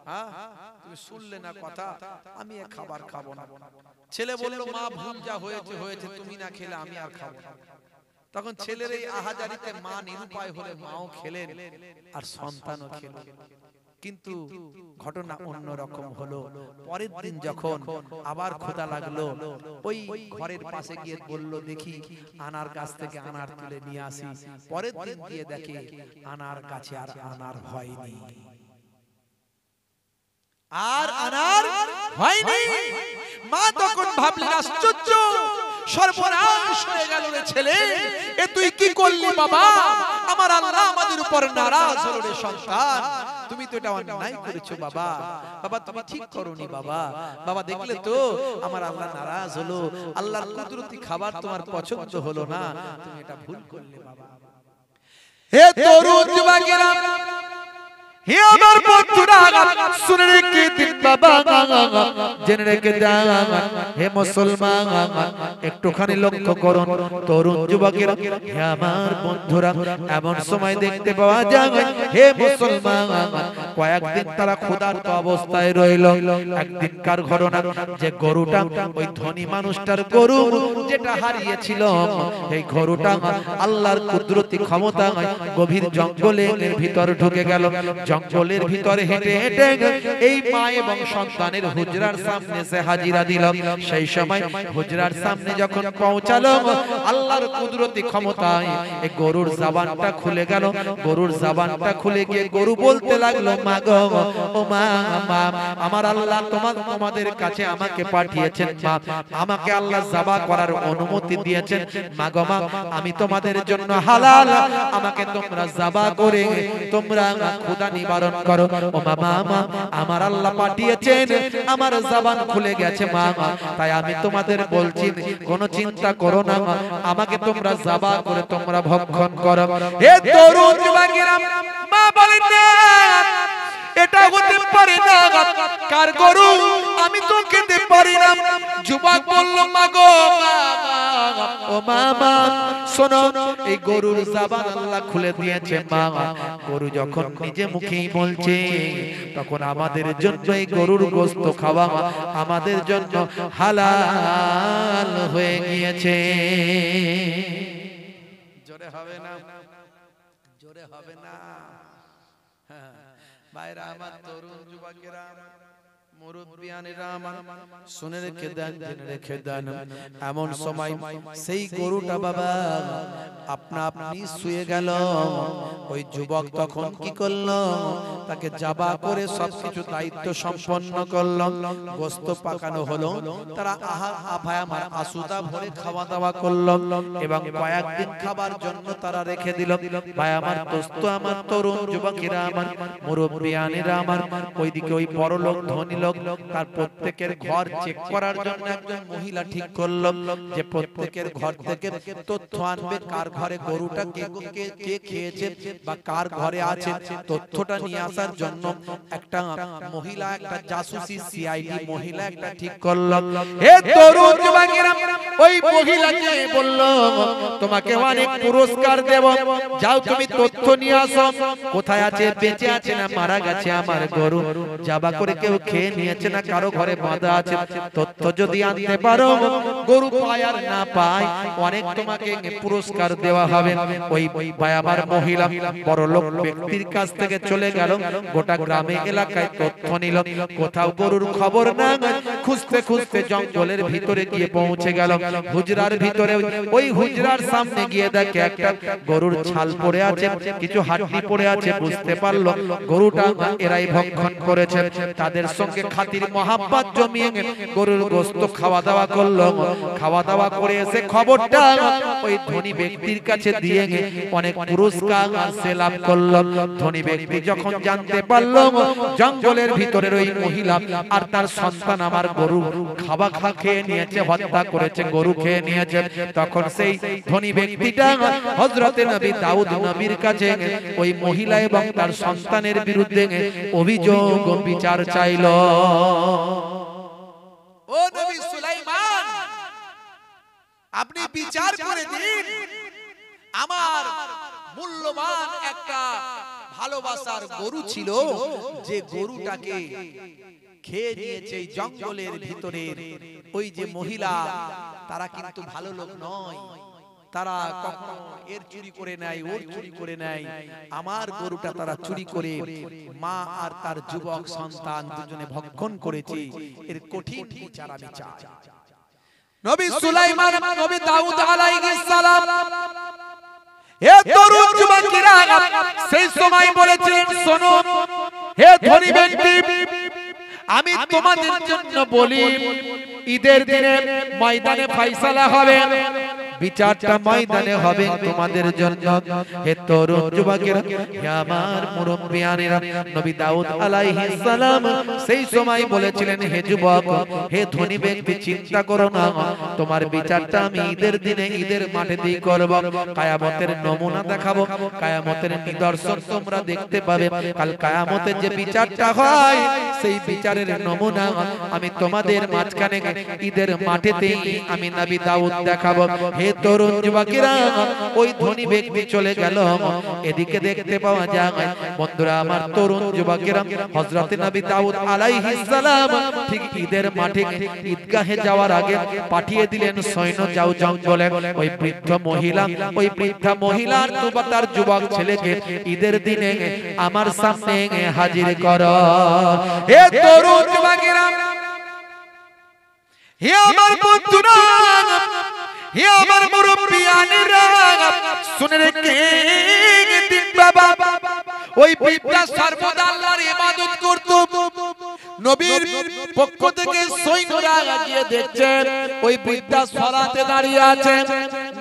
হ্যাঁ তুমি শুনলে না কথা, আমি এ খাবার খাবো না। ছেলে বলল, মা ভুল যা হয়েছে হয়েছে, তুমি না খেলে আমি আর খাবো না। তখন ছেলের এই আহাজারিতে মা নিরুপায় হলে মাও খেলেন আর সন্তানও খেলেন। কিন্তু ঘটনা অন্যরকম হলো। পরের দিন যখন আবার ক্ষুধা লাগলো, ওই ঘরের পাশে গিয়ে বলল, দেখি আনার গাছ থেকে আনার তুলে নিয়ে আসি। পরের দিন গিয়ে দেখে আনার গাছে আর আনার হয়নি, আর আনার হয়নি। মা তখন ভাবলেন, আশ্চর্য, সর্বনাশ হয়ে গেল রে ছেলে, এ তুই কি করলি বাবা? আমার আল্লাহ আমাদের উপর নারাজ হলো রে সন্তান, তুমি তো এটা অন্যায় করেছো বাবা। বাবা তুমি ঠিক করোনি বাবা। বাবা দেখলে তো আমার আল্লাহ নারাজ হলো, আল্লাহর কুদরতি খাবার তোমার পছন্দ হলো না, তুমি এটা ভুল করলে বাবা। হে তরুণ যুবকেরা, হে আমার বন্ধুরা, শুনে রেখে দিন বাবা, জেনে রেখে দেন হে মুসলমান, একটুখানি লক্ষ্য করুন তরুণ যুবকেরা, হে আমার বন্ধুরা, এমন সময় দেখতে পাওয়া যায় হে মুসলমান, কয়েকদিন তারা ক্ষুধার্ত অবস্থায় রইল। একদিনকার ঘটনা, যে গরুটা ওই ধনী মানুষটার গরু যেটা হারিয়েছিল, এই গরুটা আল্লাহর কুদরতি ক্ষমতা গভীর জঙ্গলের ভিতর ঢুকে গেল। জঙ্গলের ভিতরে হেঁটে হেঁটে এই মা এবং সন্তানের হুজরার সামনে সে হাজিরা দিল। সেই সময় হুজরার সামনে যখন পৌঁছালো, আল্লাহর কুদরতি ক্ষমতায় এই গরুর জবানটা খুলে গেল। গরুর জবানটা খুলে গিয়ে গরু বলতে লাগলো, মা গো, ও মা, মা আমার আল্লাহ তোমাদের কাছে আমাকে পাঠিয়েছেন, মা আমাকে আল্লাহ জবা করার অনুমতি দিয়েছেন, মা গো মা আমি তোমাদের জন্য হালাল, আমাকে তোমরা জবা করে তোমরা ক্ষুধা নিবারণ করো। ও মা, মা আমার আল্লাহ পাঠিয়েছেন, আমার জবান খুলে গেছে মা, তাই আমি তোমাদের বলছি কোনো চিন্তা করো না, আমাকে তোমরা জবা করে তোমরা ভক্ষণ করো। হে তরুণ যুবকেরা, মা বলেন না এটা হতে পারে না, কার গরু আমি তো খেতে পারি না। যুবক বলল, মা গো, ও মা শোনো, এই গরুর জবান আল্লাহ খুলে দিয়েছে মা। গরু যখন নিজে মুখেই বলছে, তখন আমাদের জন্য এই গরুর গোশত খাওয়া আমাদের জন্য হালাল হয়ে গিয়েছে। জোরে হবে না, জোরে হবে না। ভাইরা আমার, তরুণ যুবকেরা, মুরব্বিয়ানেরা আমার, শুনে রেখে দেন, জেনে রেখে দেন, এমন সময় সেই গরুটা বাবা আপনা আপনি শুয়ে গেল। ওই যুবক তখন কি করলো? তাকে জাবা করে সবকিছু দায়িত্ব সম্পন্ন করলো। গোশত পাকানো হলো, তারা ভাই আমার আসুদা ভরে খাওয়া দাওয়া করলো এবং কয়েকদিন খাবার জন্য তারা রেখে দিল। ভাই আমার, দোস্ত আমার, তরুণ যুবকেরা আমার, মুরব্বিয়ানেরা আমার, ওইদিকে ওই বড় লোক, ধনী লোক, তার প্রত্যেকের ঘর চেক করার জন্য একজন মহিলা ঠিক করলো যে প্রত্যেকের ঘর থেকে তথ্য আনবে, কার ঘরে গরুটা কে খেয়েছে বা কার ঘরে আছে, তথ্যটা নিয়ে আসার জন্য একটা মহিলা, একটা জাসুসি সিআইডি মহিলা একটা ঠিক করলো। হে তরুণ যুবকেরা, ওই মহিলাকে বলল, তোমাকে অনেক পুরস্কার দেব, যাও তুমি তথ্য নিয়ে আসো, কোথায় আছে, বেঁচে আছে না মারা গেছে আমার গরু, জাবা করে কেউ খেয়ে নিয়েছে না কারো ঘরে বাঁধা আছে, তথ্য যদি আনতে পারো, গরু পায় আর না পায়, অনেক তোমাকে পুরস্কার দেওয়া হবে। ওই ভাই আমার মহিলা বড় লোক ব্যক্তির কাছ থেকে চলে গেল, গোটা গ্রামে এলাকায় তথ্য নিল, কোথাও গরুর খবর না, খুঁজতে খুঁজতে জঙ্গলের ভিতরে গিয়ে পৌঁছে গেল। হুজরার ভিতরে, ওই হুজরার সামনে গিয়ে দেখে একটা গরুর ছাল পড়ে আছে, কিছু হাড্ডি পড়ে আছে, বুঝতে পারলো গরুটা এরাই ভক্ষণ করেছে। তাদের সঙ্গে খাতির মহাব্বত জমিয়ে গরুর গোশত খাওয়া দাওয়া করলো। খাওয়া দাওয়া করে এসে খবরটা ওই ধনী ব্যক্তির কাছে দিয়ে অনেক পুরস্কার সে লাভ করলো। ধনী ব্যক্তি যখন জানতে পারলো জঙ্গলের ভিতরের ওই মহিলা আর তার সন্তান আমার গরু খেয়ে নিয়েছে, হত্যা করেছে, গরু খেয়ে নিয়েছে, তখন সেই ধনী ব্যক্তিটা হযরতে নবী দাউদ নবীর কাছে ওই মহিলা এবং তার সন্তানের বিরুদ্ধে অভিযোগ বিচার চাইল। ও নবী সুলাইমান, আপনি বিচার করে দিন, আমার মূল্যবান একটা ভালোবাসার গরু ছিল, যে গরুটাকে খেয়ে নিয়েছে এই জঙ্গলের ভিতরের ওই যে মহিলা, তারা কিন্তু ভালো লোক নয়, তারা কখনো এর চুরি করে নেয়, ওর চুরি করে নেয়, আমার গরুটা তারা চুরি করে মা আর তার যুবক সন্তান দুজনে ভক্ষণ করেছে, এর কঠিন বিচার আমি চাই। নবী সুলাইমান, নবী দাউদ আলাইহিস সালাম, হে তরুণ যুবকেরা, সেই সময় বলেছিলেন, শোনো হে ধনী ব্যক্তি, আমি তোমাদের জন্য বলি, ঈদের দিনে ময়দানে ফয়সালা হবে, বিচারটা ময়দানে হবে তোমাদের জন্য। হে তরুণ যুবকেরা, হে আমার মুরব্বিয়ানেরা, নবী দাউদ আলাইহিস সালাম সেই সময় বলেছিলেন, হে যুবক, হে ধনী ব্যক্তি, চিন্তা করো না, তোমার বিচারটা আমি ঈদের দিনে ঈদের মাঠে দিয়ে করব, কিয়ামতের নমুনা দেখাবো, কিয়ামতের নিদর্শন তোমরা দেখতে পাবে, কাল কিয়ামতে যে বিচারটা হয় সেই বিচারের নমুনা আমি তোমাদের মাঝখানে ঈদের মাঠেতেই আমি নবী দাউদ দেখাবো। হে তরুণ যুবকেরা, ওই ধনী ব্যক্তি চলে গেল, এদিকে দেখতে পাওয়া যায় বন্ধুরা আমার, তরুণ যুবকেরা, হযরতে নবী দাউদ আলাইহিস সালাম ঠিক ঈদের মাঠে ঈদগাহে যাওয়ার আগে পাঠিয়ে দিলেন সৈন্য, যাও জঙ্গলে ওই বৃদ্ধ মহিলা, ওই বৃদ্ধা মহিলার তার যুবক ছেলেকে ঈদের দিনে আমার সামনে হাজির করো। হে তরুণ যুবকেরা, হে আমার বন্ধুরা, হে আমার মুরব্বিয়ানেরা, শুনে রেখে বাবা, ওই বৃদ্ধা সর্বদা আল্লাহর ইবাদত করত। নবীর পক্ষ থেকে সৈন্যরা গিয়ে দেখছে ওই বৃদ্ধা সালাতে দাঁড়িয়ে আছে,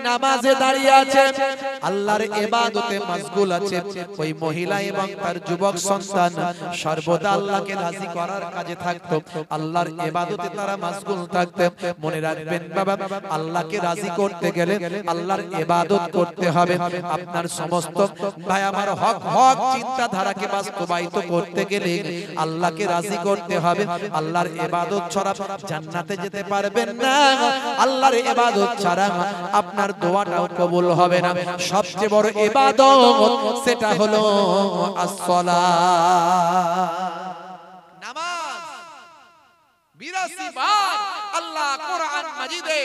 নামাজে দাঁড়িয়ে আছে, আল্লাহর ইবাদতে মশগুল আছে। ওই মহিলা এবং তার যুবক সন্তান সর্বদা আল্লাহকে রাজি করার কাজে থাকতো, আল্লাহর ইবাদতে তারা মশগুল থাকতো। মনে রাখবেন বাবা, আল্লাহকে রাজি করতে গেলে আল্লাহর ইবাদত করতে হবে। আপনার সমস্ত ভাই আমার হক হক চিন্তাধারাকে বাস্তবায়িত করতে গেলে আল্লাহকে রাজি করতে হবে। আল্লাহর ইবাদত ছাড়া জান্নাতে যেতে পারবেন না, আল্লাহর ইবাদত ছাড়া আপনার দোয়াটাও কবুল হবে না। সবচেয়ে বড় ইবাদত সেটা হলো আসসালাত, নামাজ। 82 বার আল্লাহ কোরআন মাজিদে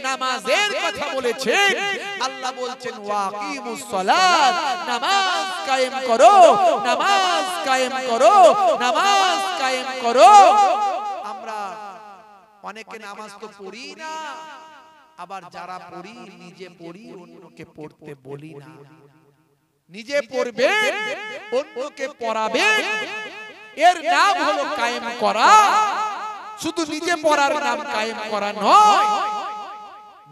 নামাজের কথা বলেছেন। আল্লাহ বলছেন ওয়াকিমুস সালাত, নামাজ কায়েম করো, নামাজ কায়েম করো, নামাজ কায়েম করো। আমরা অনেকে নামাজ তো পড়ি না, আবার যারা পড়ি নিজে পড়ি অন্যকে পড়তে বলি না। নিজে পড়বে অন্যকে পড়াবে, এর নাম হলো কায়েম করা। শুধু নিজে পড়ার নাম কায়েম করা নয়,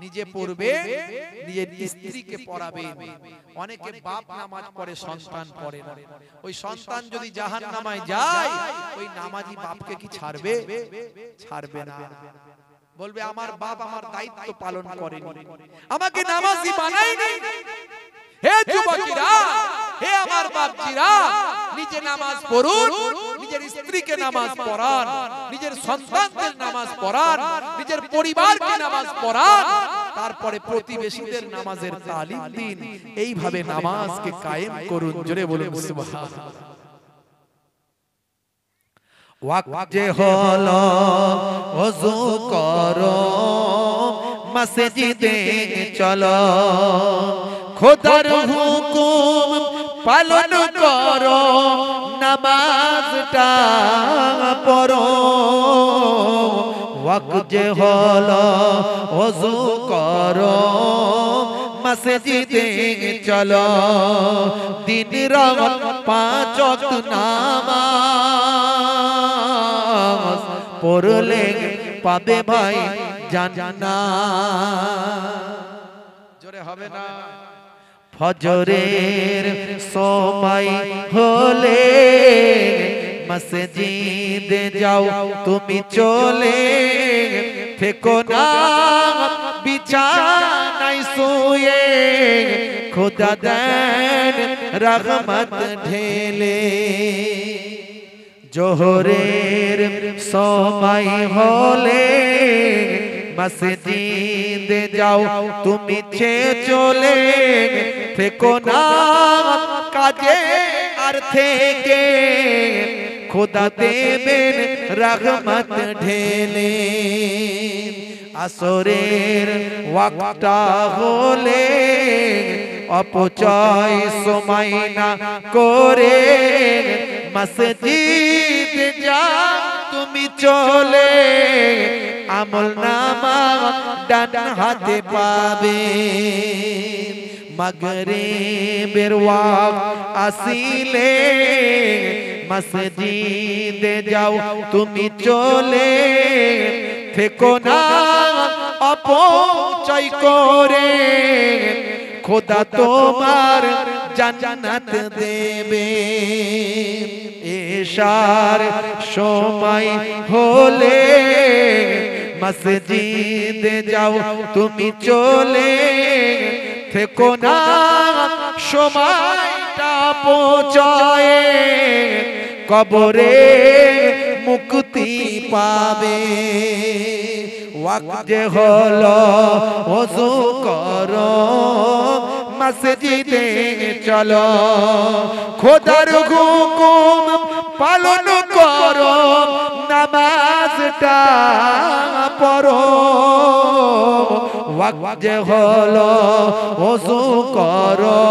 নিজে পড়বে নিজের স্ত্রীকে পড়াবে। অনেকে বাপ নামাজ পড়ে সন্তান পড়ে না। ওই সন্তান যদি জাহান্নামে যায় ওই নামাজি বাপকে কি ছাড়বে? ছাড়বে না। বলবে আমার বাপ আমার দায়িত্ব পালন করেনি, আমাকে নামাজি বানায়নি। হে যুবকেরা, হে আমার বাপজিরা, নিজে নামাজ পড়ুন, নিজের স্ত্রীকে নামাজ পড়ান, নিজের সন্তানদের নামাজ পড়ান, নিজের পরিবারকে নামাজ পড়ান, তারপরে প্রতিবেশীদের নামাজের তালিম দিন। এইভাবে নামাজকে কায়েম করুন। জোরে বলুন সুবহানাল্লাহ। ওয়াক্ত হলো ওযু করো, মসজিদে চলো, খোদার হুকুম পালন করো, নামাজটা পড়ো। ওয়াক্ত হলো ওযু করো, মসজিদে চলো, দিন রাত পাঁচ ওয়াক্ত নামাজ পড়লে পাবে ভাই জান্নাত। জোরে হবে না? ফজরের সময় হলে মসজিদে যাও তুমি চলে, থেকো না বিছানায় শুয়ে, খোদা দেন রহমত ঢেলে। জোহরের সময় হলে মসজিদে যাও তুমি চলে, থেকো না কাজে আর থেকে, খোদা দেবেন রহমত ঢেলে। আসরের ওয়াক্তটা হলে অপচয় সময় না করে, মসজিদে যাও তুমি চলে, আমল নামা ডান হাতে পাবে। মাগরিবের ওয়াক্ত আসিলে মসজিদে যাও তুমি চলে, থেকো না অপচয় করে, খোদা তোমার জান্নাত দেবে। এশার সময় হলে মসজিদে যাও তুমি চলে, থেকো না সময়টা পৌঁছায়, কবরে মুক্তি পাবে। ওয়াক্ত হলো ওযু করো, মসজিদে চলো, খোদার হুকুম পালন করো, নামাজটা পড়ো। ওয়াক্ত হলো ওযু করো,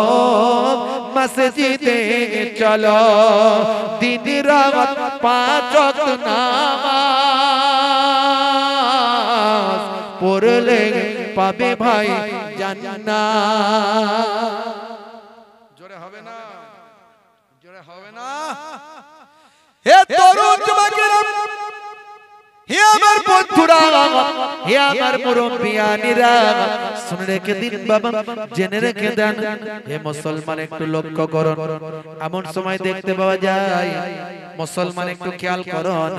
মসজিদে চলো, দিন রাত পাঁচ ওয়াক্ত নামাজ পড়লে পাবে ভাই জান্নাত। জোরে হবে না? জোরে হবে না? হে তরুণ যুবকেরা, হে আমার বন্ধুরা, হে আমার মুরব্বিয়ানিরা, শুনে রেখে দিন বাবা, জেনে রেখে দেন। হে মুসলমান একটু লক্ষ্য করুন, এমন সময় দেখতে পাওয়া যায়, মুসলমান একটু খেয়াল করুন,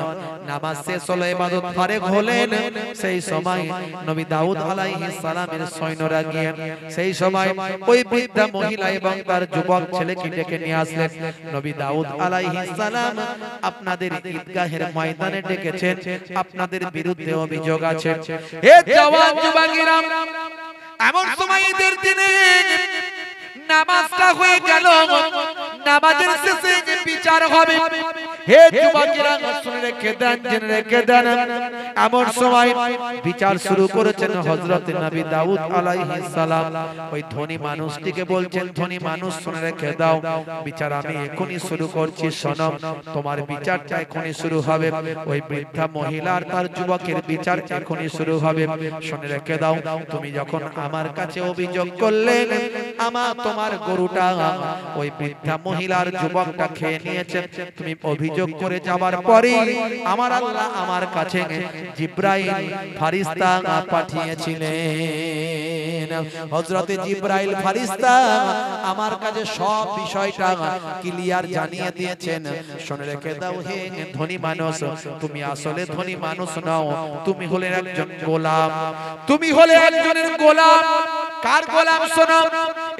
নামাজ শেষ হলো, ইবাদত ফারেগ হলেন, সেই সময় নবী দাউদ আলাইহিস সালামের সৈন্যরা গিয়ে সেই সময় ওই বৃদ্ধা মহিলা এবং তার যুবক ছেলেকে ডেকে নিয়ে আসলেন। নবী দাউদ আলাইহিস সালাম আপনাদের ঈদগাহের ময়দানে ডেকেছেন, আপনাদের বিরুদ্ধে অভিযোগ আছে। হে জওয়ান যুবকেরা, এমন সময় ঈদের দিনে নামাজটা হয়ে গেল, নামাজের শেষে যে বিচার হবে হে যুবকেরা শুনে রেখে দেন, জেনে রেখে দেন, এমন সময় বিচার শুরু করেছেন হযরত নবী দাউদ আলাইহিস সালাম। ওই ধনী মানুষটিকে বলছেন, ধনী মানুষ শুনে রেখে দাও, বিচার আমি এখনই শুরু করছি, শোনো তোমার বিচারটা এখনই শুরু হবে। ওই বৃদ্ধা মহিলার তার যুবকের বিচার এখনই শুরু হবে, শুনে রেখে দাও। তুমি যখন আমার কাছে অভিযোগ করলে তোমার গরুটা ওই বৃদ্ধা মহিলার যুবকটা খেয়ে নিয়েছে, তুমি অভিযোগ করে যাবার পরে আমার আল্লাহ আমার কাছে জিব্রাইল ফেরেশতা পাঠিয়েছিলেন। হযরত জিব্রাইল ফেরেশতা আমার কাছে সব বিষয়টা ক্লিয়ার জানিয়ে দিয়েছেন। শুনে রেখে দাও হে ধনী মানুষ, তুমি আসলে ধনী মানুষ নও, তুমি হলে একজন গোলাম, তুমি হলে একজনের গোলাম। কার গোলাম শোনো,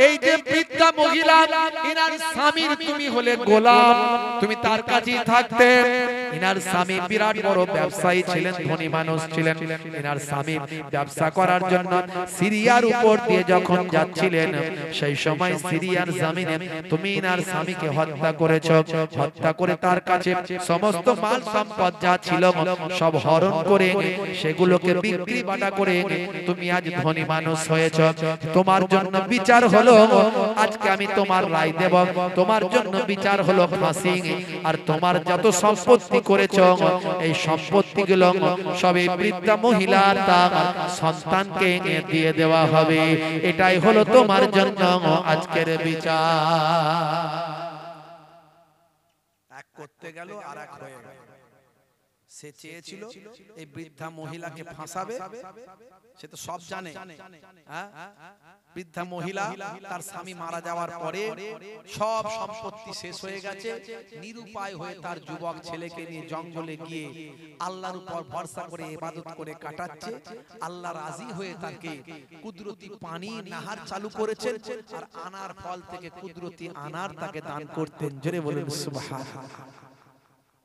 এই যে বৃদ্ধা মহিলা ইনার স্বামীর তুমি হলে গোলাম, তুমি তার কাছেই থাকতে। ইনার স্বামী বিরাট বড় ব্যবসায়ী ছিলেন, ধনী মানুষ ছিলেন। ইনার স্বামী ব্যবসা করার জন্য সিরিয়ার উপর দিয়ে যখন যাচ্ছিলেন, সেই সময় সিরিয়ার জমিনে তুমি ইনার স্বামীকে হত্যা করেছো। হত্যা করে তার কাছে সমস্ত মাল সম্পদ যা ছিল সব হরণ করে সেগুলোকে বিক্রি বাটা করে তুমি আজ ধনী মানুষ হয়েছো। তোমার জন্য বিচার হলো, আজকে আমি তোমার রায় দেব, তোমার জন্য বিচার হলো ফাঁসি। আর তোমার যত সম্পত্তি করেছো এই সম্পত্তিগুলো সবে বৃদ্ধা মহিলার তার সন্তানকে দিয়ে দেওয়া হবে। এটাই হলো তোমার জন্য আজকের বিচার। এক করতে গেল আর এক হয়ে গেল। সে চেয়েছিল এই বৃদ্ধা মহিলাকে ফাঁসাবে, সে তো সব জানে। বৃদ্ধা মহিলা তার স্বামী মারা যাওয়ার পরে সব সম্পত্তি শেষ হয়ে গেছে, নিরুপায় হয়ে তার যুবক ছেলেকে নিয়ে জঙ্গলে গিয়ে আল্লাহর উপর ভরসা করে ইবাদত করে কাটাচ্ছে। আল্লাহ রাজি হয়ে তাকে কুদরতি পানি নাহার চালু করেছেন, আর আনার ফল থেকে কুদরতি আনার তাকে দান করতেন। জোরে বলুন সুবহানাল্লাহ।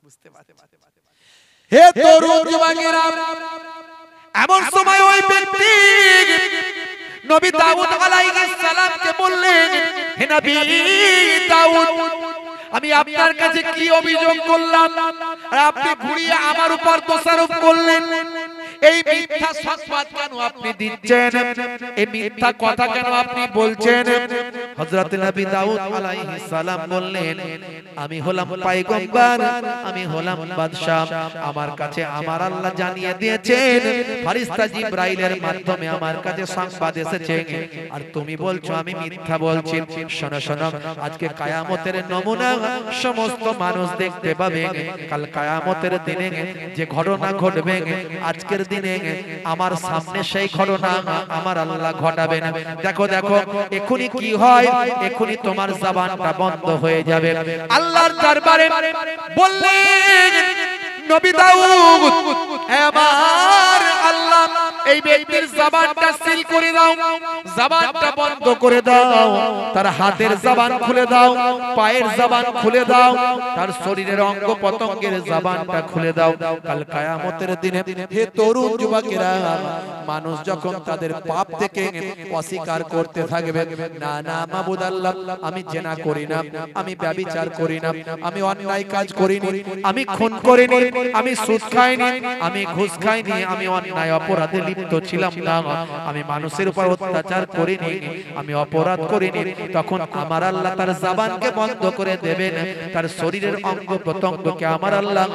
বুঝতে পারছেন? হে তরুণ যুবকেরা, এমন সময় ওই ব্যক্তি নবী দাউদ আলাইহিস সালামকে বললেন, হে নবী দাউদ, আমি আপনার কাছে কি অভিযোগ করলাম আর আপনি ঘুরিয়ে আমার উপর দোষারোপ করলেন? এই মিথ্যা সংবাদ কেন আপনি দিচ্ছেন? এই মিথ্যা কথা কেন আপনি বলছেন? হযরত নবী দাউদ আলাইহিস সালাম বললেন, আমি হলাম পয়গম্বর, আমি হলাম বাদশা। আমার কাছে আমার আল্লাহ জানিয়ে দিয়েছেন, ফেরেশতা জিবরাইলের মাধ্যমে আমার কাছে সংবাদ এসেছে, আর তুমি বলছো আমি মিথ্যা বলছি। শোনো শোনো, আজকে কিয়ামতের নমুনা সমস্ত মানুষ দেখতে পাবে। কাল কিয়ামতের দিনে যে ঘটনা ঘটবে, আজকের দিনে আমার সামনে সেই ঘটনা আমার আল্লাহ ঘটাবেন। দেখো দেখো এখনি কি হয়, এখনি তোমার জবানটা বন্ধ হয়ে যাবে। আল্লাহর দরবারে বললেন, নবী দাউদ, আমার আল্লাহ এই ব্যক্তির জবানটা সিল করে দাও, জবানটা বন্ধ করে দাও, তার হাতের জবান খুলে দাও, পায়ের জবান খুলে দাও, তার শরীরের অঙ্গ পতঙ্গের জবানটা খুলে দাও। কাল কিয়ামতের দিনে হে তরুণ যুবকেরা, মানুষ যখন তাদের পাপ থেকে অস্বীকার করতে থাকবে, না না মাবুদ আল্লাহ, আমি জিনা করি না, আমি ব্যভিচার করি না, আমি অন্যায় কাজ করিনি, আমি খুন করিনি, আমি সুদ খাইনি, আমি ঘুষ খাইনি, আমি অন্যায় অপরাধে লিপ্ত ছিলাম না, আমি মানুষের উপর অত্যাচার করিনি, আমি অপরাধ করিনি, তখন আমার আল্লাহ তার জবানকে বন্ধ করে দেবেন, তার শরীরের অঙ্গ প্রত্যঙ্গকে আমার আল্লাহ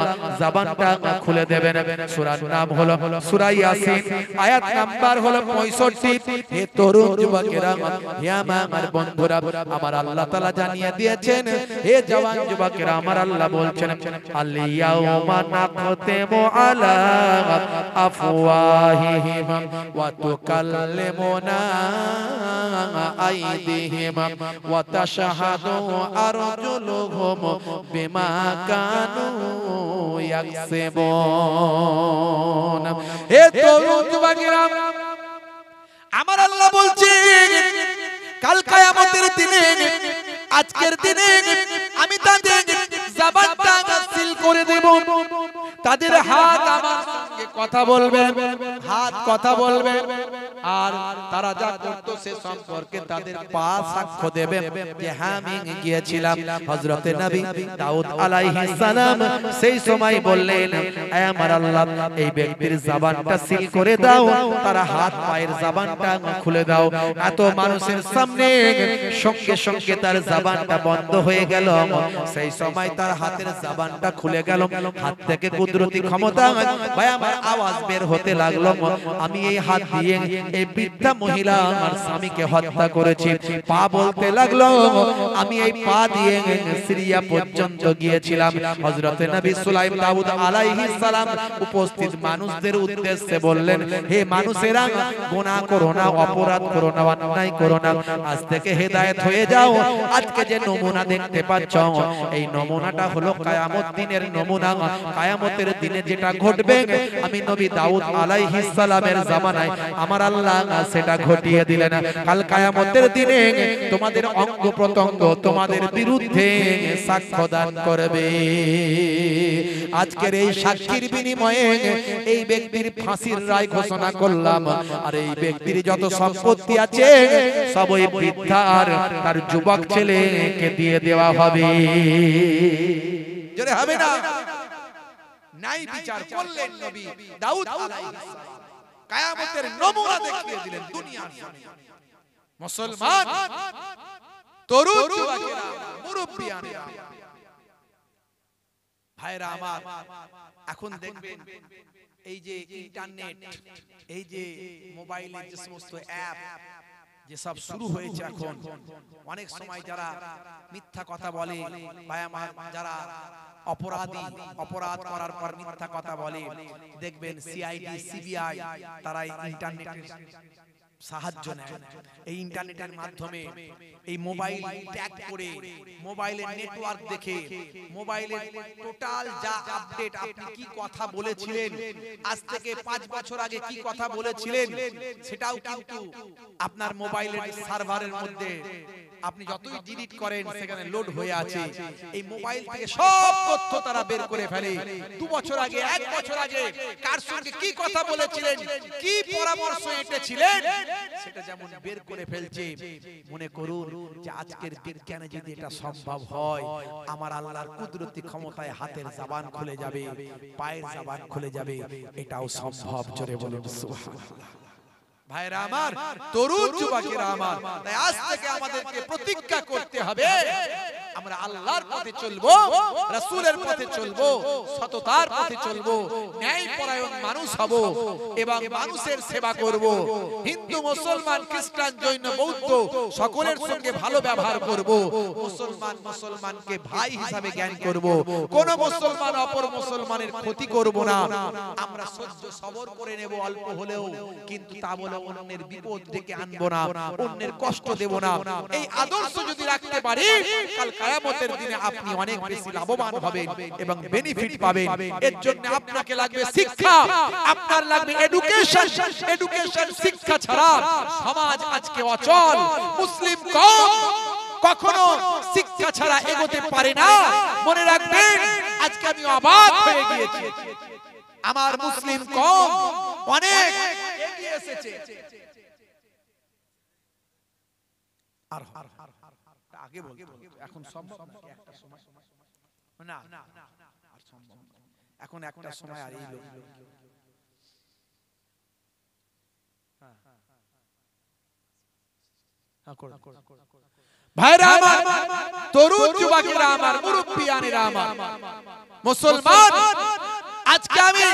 জবানটা খুলে দেবেন। সূরার নাম হলো সূরা ইয়াসিন, আয়াত নাম্বার হলো 65। হে তরুণ যুবকেরা, হে আমার বন্ধুরা, আমার আল্লাহ তাআলা জানিয়ে দিয়েছেন, হে জওয়ান যুবকেরা, আমার আল্লাহ বলছেন, আল ইয়াউমা নাখতিমু আলা আফওয়াহিহিম ওয়া তুকাল্লিমুনা আইদিহিম ওয়া তাশহাদু আরজুলুহুম বিমা কানু ইয়াকসিবুন। হে তরুণ যুবকেরা, আমার আল্লাহ বলছেন, কাল কিয়ামতের দিনে, আজকের দিনে আমি তাদের জবানটা সিল করে দেব, তাদের হাত আমার সঙ্গে কথা বলবে, হাত কথা বলবে, আর তারা যা করত সে সম্পর্কে তাদের পা সাক্ষ্য দেবে যে হ্যাঁ আমি গিয়েছিলাম। হযরতে নবী দাউদ আলাইহিস সালাম সেই সময় বললেন, হে আমার আল্লাহ, এই ব্যক্তির জবানটা সিল করে দাও, তার হাত পায়ের জবানটা খুলে দাও। এত মানুষের সামনে সঙ্গে সঙ্গে তার জবানটা বন্ধ হয়ে গেল। সেই সময় তার হাতের জবানটা খুলে গেল, হাত থেকে কুদরতি ক্ষমতা ভাই আমার আওয়াজ বের হতে লাগলো, আমি এই হাত দিয়ে এই বৃদ্ধা মহিলা আমার স্বামীকে হত্যা করেছি। পা বলতে লাগলো, আমি এই পা দিয়ে সিরিয়া পর্যন্ত গিয়েছিলাম। হযরত নবী সুলাইমান দাউদ আলাইহিস সালাম উপস্থিত মানুষদের উদ্দেশ্যে বললেন, হে মানুষেরা, গুনাহ করো না, অপরাধ করো না, অন্যায় করো না, আজ থেকে হেদায়েত হয়ে যাও। আজকে যে নমুনা দেখতে পাচ্ছ, এই নমুনাটা হলো কিয়ামত দিনের নমুনা। কিয়ামতের দিনে যেটা ঘটবে, আমি নবী দাউদ আলাইহিস সালামের জামানায় আমার আল্লাহ সেটা ঘটিয়ে দিলেন। কাল কিয়ামতের দিনে তোমাদের অঙ্গ প্রত্যঙ্গ তোমাদের বিরুদ্ধে সাক্ষ্য দান করবে। আজকের এই সাক্ষীর বিনিময়ে এই ব্যক্তির ফাঁসির রায় ঘোষণা করলাম। আর এই ব্যক্তির যত সম্পত্তি আছে সব ওই বৃদ্ধা আর তার যুবক ছেলেকে দিয়ে দেওয়া হবে। জোরে হবে না? নাই বিচার করলেন নবী দাউদ আলাইহিস সালাম, কিয়ামতের নমুনা দেখিয়ে দিলেন দুনিয়ার জমিনে। মুসলমান তরুণ যুবকেরা, মুরব্বিয়ানেরা, ভাইরা আমার, এখন দেখবেন এই যে ইন্টারনেট, এই যে মোবাইলের যে সমস্ত অ্যাপ যে সব শুরু হয়েছে, এখন অনেক সময় যারা মিথ্যা কথা বলে বা যারা অপরাধী, অপরাধ করার পর মিথ্যা কথা বলে, দেখবেন সিআইডি, সিবিআই তারা ইন্টারনেটের সাহায্য নেয়। এই ইন্টারনেটের মাধ্যমে এই মোবাইল ট্যাগ করে, মোবাইলের নেটওয়ার্ক দেখে, মোবাইলের টোটাল যা আপডেট, আপনি কি কথা বলেছিলেন, আজ থেকে 5 বছর আগে কি কথা বলেছিলেন, সেটাও কিন্তু আপনার মোবাইলের সার্ভারের মধ্যে আপনি যতই ডিলিট করেন সেখানে লোড হয়ে আছে। এই মোবাইল থেকে সব তথ্য তারা বের করে ফেলে। 2 বছর আগে, 1 বছর আগে কার সঙ্গে কি কথা বলেছিলেন, কি পরামর্শ এঁটেছিলেন, সেটা যেমন বের করে ফেলছে। মনে করুন যে আজকের বিজ্ঞানে যদি এটা সম্ভব হয়, আমার আল্লাহর কুদরতি ক্ষমতায় হাতের জবান খুলে যাবে, পায়ের জবান খুলে যাবে, এটাও সম্ভব। জোরে বলুন সুবহানাল্লাহ। ভাইরা আমার, তরুণ যুবকেরা আমার, তাই আজ থেকে আমাদেরকে প্রতিজ্ঞা করতে হবে, আমরা আল্লাহর পথে চলবো, রাসূলের পথে চলবো, সততার পথে চলবো, ন্যায়পরায়ণ মানুষ হব এবং মানুষের সেবা করব। হিন্দু, মুসলমান, খ্রিস্টান, জৈন, বৌদ্ধ সকলের সঙ্গে ভালো ব্যবহার করব। মুসলমান মুসলমানকে ভাই হিসাবে জ্ঞান করব। কোন মুসলমান অপর মুসলমানের ক্ষতি করব না। আমরা সহ্য সবর করে নেব অল্প হলেও, কিন্তু তা বলে অন্যের বিপদ ডেকে আনবো না, অন্যের কষ্ট দেব না। এই আদর্শ যদি রাখতে পারি, কাল কিয়ামতের দিনে আপনি অনেক বেশি লাভবান হবেন এবং বেনিফিট পাবেন। এর জন্য আপনাকে লাগবে শিক্ষা, আপনার লাগবে এডুকেশন। এডুকেশন, শিক্ষা ছাড়া সমাজ আজকে অচল। মুসলিম কওম কখনো শিক্ষা ছাড়া এগোতে পারে না। মনে রাখবেন, আজকে আমি অবাক হয়ে গিয়েছি, আমার মুসলিম কওম অনেক এগিয়ে এসেছে। আর আগে বলতে এখন সম্ভব না, একটা সময় না, আর সম্ভব না, এখন একটা সময়। আর এই লোক ভাইরা আমার, তরুণ যুবকেরা আমার, মুরব্বিয়ানেরা আমার, মুসলমান, আজকে আমি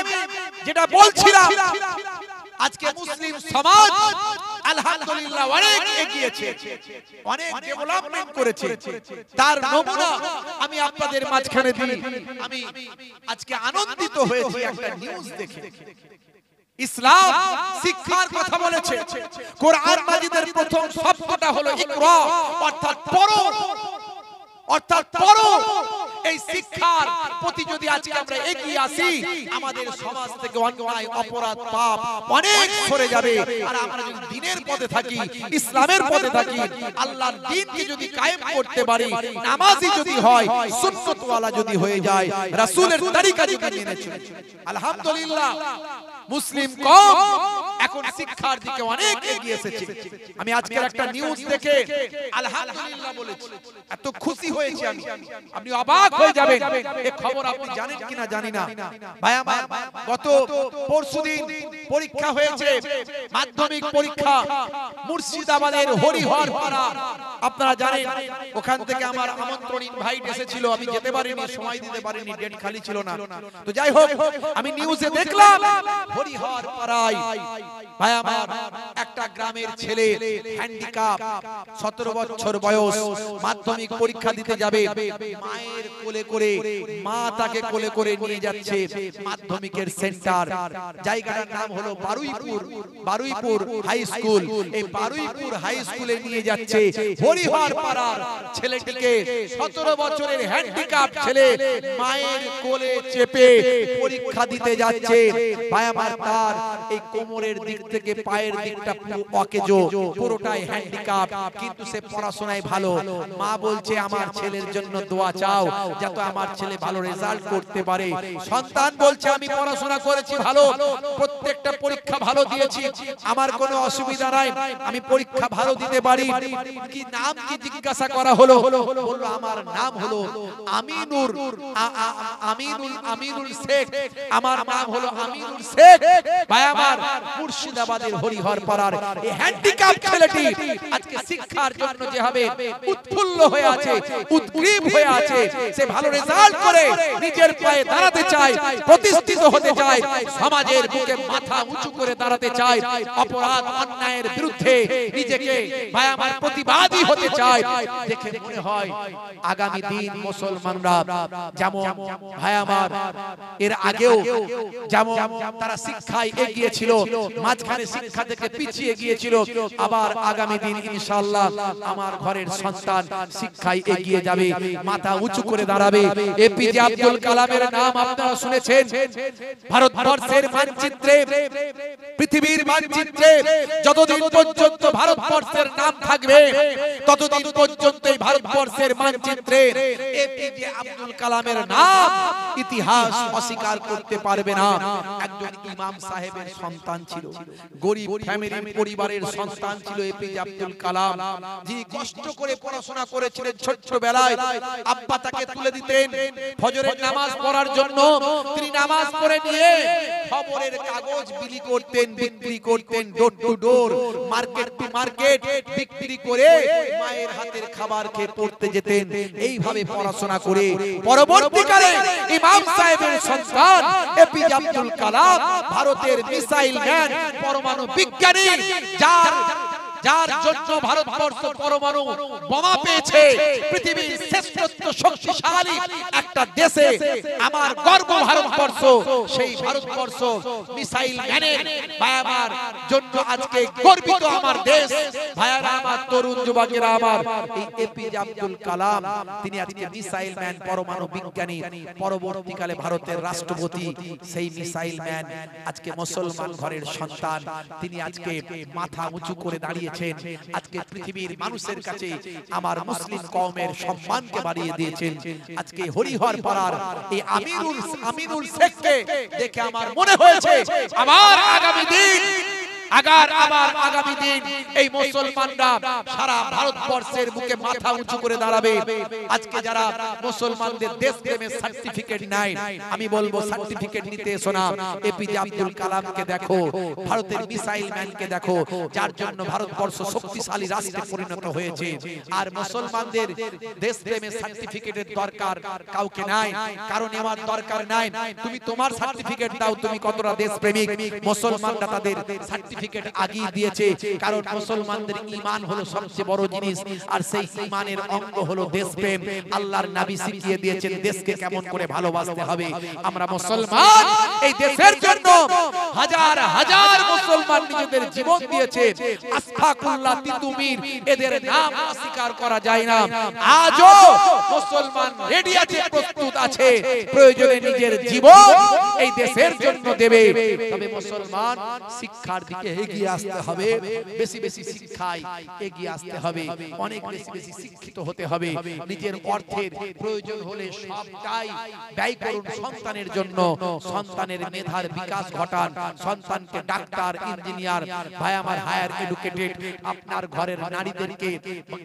যেটা বলছিলাম, আজকে মুসলিম সমাজ আলহামদুলিল্লাহ অনেক এগিয়েছে, অনেক ডেভেলপমেন্ট করেছে। তার নমুনা আমি আপনাদের মাঝখানে দিই। আমি আজকে আনন্দিত হয়েছি একটা নিউজ দেখে। ইসলাম শিক্ষার কথা বলেছে। কোরআন মাজিদের প্রথম শব্দটা হলো ইকরা, অর্থাৎ পড়ো, অর্থাৎ পড়ো। এই শিক্ষার প্রতি যদি আজকে আমরা এগিয়ে আসি, আমাদের সমাজ থেকে অন্যায়, অপরাধ, পাপ অনেক সরে যাবে। আর আমরা যদি দ্বীনের পথে থাকি, ইসলামের পথে থাকি, আল্লাহর দ্বীনকে যদি কায়েম করতে পারি, নামাজি যদি হয়, সুন্নতওয়ালা যদি হয়ে যায়, রাসূলের তরিকা যদি মেনে চলি, আলহামদুলিল্লাহ মুসলিম কওম এখন শিক্ষার দিকে অনেক এগিয়ে এসেছে। আমি আজকের একটা নিউজ দেখে আলহামদুলিল্লাহ বলেছি, এত খুশি হয়েছি আমি, আপনি অবাক হয়ে যাবেন। এই খবর আপনি জানেন কিনা জানি না ভাই আমার, গত পরশুদিন পরীক্ষা হয়েছে, মাধ্যমিক পরীক্ষা মুর্শিদাবাদের হরিহর পাড়া। আপনারা জানেন ওখান থেকে আমার আমন্ত্রণ ইনভাইট এসেছিল, আমি যেতে পারিনি, সময় দিতে পারিনি, ডেট খালি ছিল না। তো যাই হোক, আমি নিউজে দেখলাম হরিহর পাড়ায় ভাই আমার একটা গ্রামের ছেলে হ্যান্ডিক্যাপ, 17 বছর বয়স, মাধ্যমিক পরীক্ষা দিতে যাবে, মায়ের কোলে করে, মা তাকে কোলে করে নিয়ে যাচ্ছে মাধ্যমিকের সেন্টার। জায়গাটার নাম হলো বারুইপুর হাই স্কুল। এই বারুইপুর হাই স্কুলে নিয়ে যাচ্ছে হরিহর পাড়ার ছেলেটিকে। 17 বছরের হ্যান্ডিক্যাপ ছেলে মায়ের কোলে চেপে পরীক্ষা দিতে যাচ্ছে ভাই আমার। তার এই কোমরের দিক থেকে পায়ের দিকটা পুরো অকেজো, পুরোটাই হ্যান্ডিক্যাপ, কিন্তু সে পড়াশোনায় ভালো। মা বলছে আমার ছেলের জন্য দোয়া চাও যাতে আমার ছেলে ভালো রেজাল্ট করতে পারে। সন্তান বলছে আমি পড়াশোনা করেছি ভালো, প্রত্যেকটা পরীক্ষা ভালো দিয়েছি, আমার কোনো অসুবিধা নাই, আমি পরীক্ষা ভালো দিতে পারি। কি নাম কি জিজ্ঞাসা করা হলো, বলল আমার নাম হলো আমিনুল শেখ, আমার নাম হলো আমিনুল শেখ। ভাই আমার মুর্শিদাবাদের হরিহর পাড়ার এই হ্যান্ডিক্যাপ ছেলেটি আজকে শিক্ষার জন্য যেভাবে উৎফুল্ল হয়ে আছে, উদ্গ্রীব হয়ে আছে, সে ভালো রেজাল্ট করে নিজের পায়ে দাঁড়াতে চায়, প্রতিষ্ঠিত হতে চায়, সমাজের বুকে মাথা উঁচু করে দাঁড়াতে চায়, অপরাধ অন্যায়ের বিরুদ্ধে নিজেকে ভাই আমার প্রতিবাদী হতে চায়। দেখে মনে হয় আগামী দিন মুসলমানরা যেমন ভাই আমার এর আগেও যেমন তারা শিক্ষায় এগিয়ে ছিল, মাঝখানে শিক্ষা থেকে পিছিয়ে গিয়েছিল, আবার আগামী দিন ইনশাআল্লাহ আমার ঘরের সন্তান শিক্ষায় এগিয়ে যাবে, মাথা উঁচু করে দাঁড়াবে। এপিজে আব্দুল কালামের নাম আপনারা শুনেছেন। ভারতবর্ষের মানচিত্রে, পৃথিবীর মানচিত্রে যতদিন পর্যন্ত ভারতবর্ষের নাম থাকবে ততদিন পর্যন্ত এই ভারতবর্ষের মানচিত্রে এপিজে আব্দুল কালামের নাম ইতিহাস অস্বীকার করতে পারবে না। একজন ইমাম সাহেবের সন্তান ছিল, গরিব ফ্যামিলির পরিবারের সন্তান ছিল এপিজে আব্দুল কালাম, যিনি কষ্ট করে পড়াশোনা করেছিলেন। ছোট্টবেলায় আব্বা তাকে তুলে দিতেন ফজরের নামাজ পড়ার জন্য, তিনি নামাজ পড়ে নিয়ে খবরের কাগজ বিক্রি করতেন, door to door, market to market বিক্রি করে মায়ের হাতের খাবার খেয়ে পড়তে যেতেন। এইভাবে পড়াশোনা করে পরবর্তীকালে ইমাম সাহেবের সন্তান এপিজে আব্দুল কালাম ভারতের মিসাইল ম্যান, পরমাণু বিজ্ঞানী, যার জন্য ভারতবর্ষ পরমাণু বোমা পেয়েছে। পৃথিবীর শ্রেষ্ঠ শক্তিশালী একটা দেশে আমার গর্ব ভারতবর্ষ, সেই ভারতবর্ষ মিসাইল ম্যানের ভাইয়ার জন্য আজকে গর্বিত আমার দেশ। ভাইয়ারা আমার, তরুণ যুবকেরা আমার, এই এপিজে আব্দুল কালাম তিনি আজকে মিসাইল ম্যান, পরমাণু বিজ্ঞানী, পরবর্তীকালে ভারতের রাষ্ট্রপতি। সেই মিসাইল ম্যান আজকে মুসলমান ঘরের সন্তান, তিনি আজকে মাথা উঁচু করে দাঁড়িয়ে আজকে পৃথিবীর মানুষের কাছে আমার মুসলিম কওমের সম্মানকে বাড়িয়ে দিয়েছেন। আজকে হরিহর পাড়ার এই আমিনুল শেখকে দেখে আমার মনে হয়েছে আবার আগামী দিন এই মুসলমানরা সারা ভারতবর্ষের বুকে মাথা উঁচু করে দাঁড়াবে। আজকে যারা মুসলমানদের দেশপ্রেমের সার্টিফিকেট নাই, আমি বলবো সার্টিফিকেট নিতে এসো না। এপিজে আব্দুল কালামকে দেখো, ভারতের মিসাইল ম্যানকে দেখো, যার জন্য ভারতবর্ষ শক্তিশালী রাষ্ট্রে পরিণত হয়েছে। আর মুসলমানদের দেশপ্রেমের সার্টিফিকেটের দরকার কাউকে নাই, কারণ আমার দরকার নাই। তুমি তোমার সার্টিফিকেট দাও, তুমি কতটা দেশপ্রেমিক। মুসলমানরা তাদের সার্টিফিকেট আগিয়ে দিয়েছে, কারণ মুসলমানদের ঈমান হলো সবচেয়ে বড় জিনিস, আর সেই ঈমানের অঙ্গ হলো দেশপ্রেম। আল্লাহর নবী শিখিয়ে দিয়েছেন দেশকে কেমন করে ভালোবাসতে হবে। আমরা মুসলমান, এই দেশের জন্য হাজার হাজার মুসলমান নিজেদের জীবন দিয়েছে। আসফাকুল্লাহ তিতুমির, এদের নাম অস্বীকার করা যায় না। আজও মুসলমান রেডি আছে, প্রস্তুত আছে, প্রয়োজনে নিজের জীবন এই দেশের জন্য দেবে। তবে মুসলমান শিক্ষার দিকে এগিয়ে আসতে হবে, বেশি বেশি শিক্ষায় এগিয়ে আসতে হবে, অনেক বেশি বেশি শিক্ষিত হতে হবে, নিজের অর্থের প্রয়োজন হলে সবটাই ব্যয় করুন সন্তানের জন্য, সন্তানের মেধার বিকাশ ঘটান, সন্তানকে ডাক্তার ইঞ্জিনিয়ার ভাই আমার হায়ার এডুকেটেড, আপনার ঘরের নারীদেরকে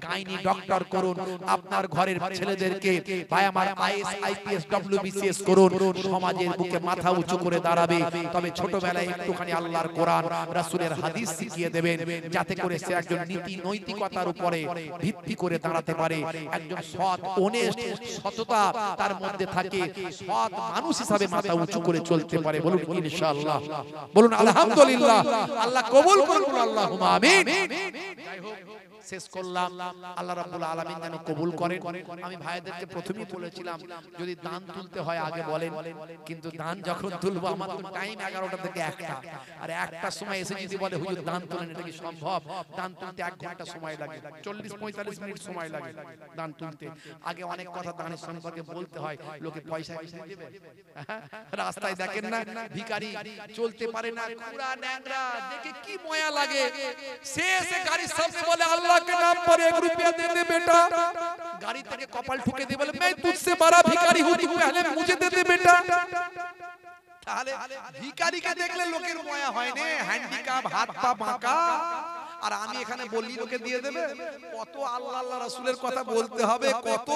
গাইনি ডক্টর করুন, আপনার ঘরের ছেলেদেরকে ভাই আমার আইএস আইপিএস ডব্লিউবিসিএস করুন, সমাজের বুকে মাথা উঁচু করে দাঁড়াবে। তবে ছোটবেলায় একটুখানি আল্লাহর কোরআন রাসূলের হাদিস শিখিয়ে দেবেন, যাতে করে সে একজন নীতি নৈতিকতার উপরে ভিত্তি করে দাঁড়াতে পারে, একজন সৎ অনেস্ট সততা তার মধ্যে থাকে, সৎ মানুষ হিসাবে মাথা উঁচু করে চলতে পারে। বলুন ইনশাআল্লাহ, বলুন আলহামদুলিল্লাহ, আল্লাহ কবুল করুন, আল্লাহুম্মা আমিন। যাই হোক, শেষ করলাম, আল্লাহ রাব্বুল আলামিন যেন কবুল করেন। আমি ভাইদেরকে প্রথমেই বলেছিলাম যদি দান তুলতে হয় আগে বলেন, কিন্তু দান যখন তুলবো আমার তো টাইম 11টা থেকে 1টা, আর 1টার সময় এসে যদি বলে হুজুর দান তুলেন, এটা কি সম্ভব? দান তুলতে 1 ঘন্টা সময় লাগে, 40-45 মিনিট সময় লাগে দান তুলতে। আগে অনেক কথা দানের সম্পর্কে বলতে হয়, লোকে পয়সা দেবে, রাস্তায় দেখেন না ভিখারি চলতে পারে না, কুড়া ন্যাংরা, দেখে কি ময়া লাগে, সে গাড়ির সামনে বলে আল্লাহ के नाम पर 1 रुपया दे दे बेटा, गाड़ी থেকে কপাল ঠুকে দিয়ে বলে मैं तुझसे बड़ा भिखारी हूं, तू पहले मुझे दे दे बेटा। তাহলে ভিখারিকে দেখলে লোকের মায়া হয় না, হ্যান্ডিক্যাপ, হাত পা বাঁকা, আর আমি এখানে বলি লোকে দিয়ে দেবে। কত আল্লাহ আল্লাহ রাসূলের কথা বলতে হবে, কত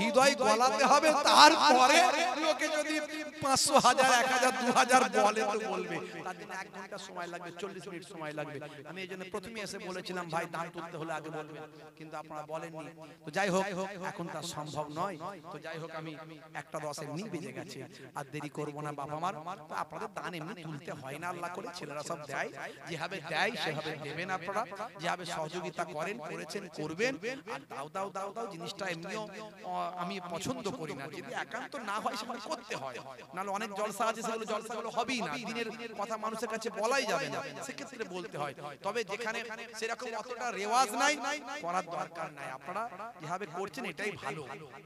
হৃদয় গলাতে হবে, তারপরে লোকে যদি 500 1000 1000 2000 বলে তো বলবে। তার জন্য 1 ঘন্টা সময় লাগবে, 40 মিনিট সময় লাগবে। আমি এইজন্য প্রথমে এসে বলেছিলাম ভাই দান তুলতে হলে আগে বলবেন, কিন্তু আপনারা বলেননি। তো যাই হোক, এখন তা সম্ভব নয়। তো যাই হোক, আমি 1:10 এমনি বেজে গেছে, আর দেরি করব না বাবা আমার। তো আপনাদের দান এমনি তুলতে হয় না, আল্লাহ করে ছেলেরা সব দেয়, যেভাবে দেয় সেভাবে দেবেন আপনারা, যেভাবে সহযোগিতা করেন করেছেন করবেন। আর দাও দাও দাও দাও জিনিসটা এমনিও আমি পছন্দ করি না, যদি একান্ত না হয় সেটা করতে হয়, নাহলে অনেক জলসা আছে সেগুলো জলসাগুলো হবেই না, দিনের কথা মানুষের কাছে বলাই যাবে না, সেক্ষেত্রে বলতে হয়। তবে যেখানে সেরকম অতটা রেওয়াজ নাই, করার দরকার নাই, আপনারা যেভাবে করছেন এটাই ভালো,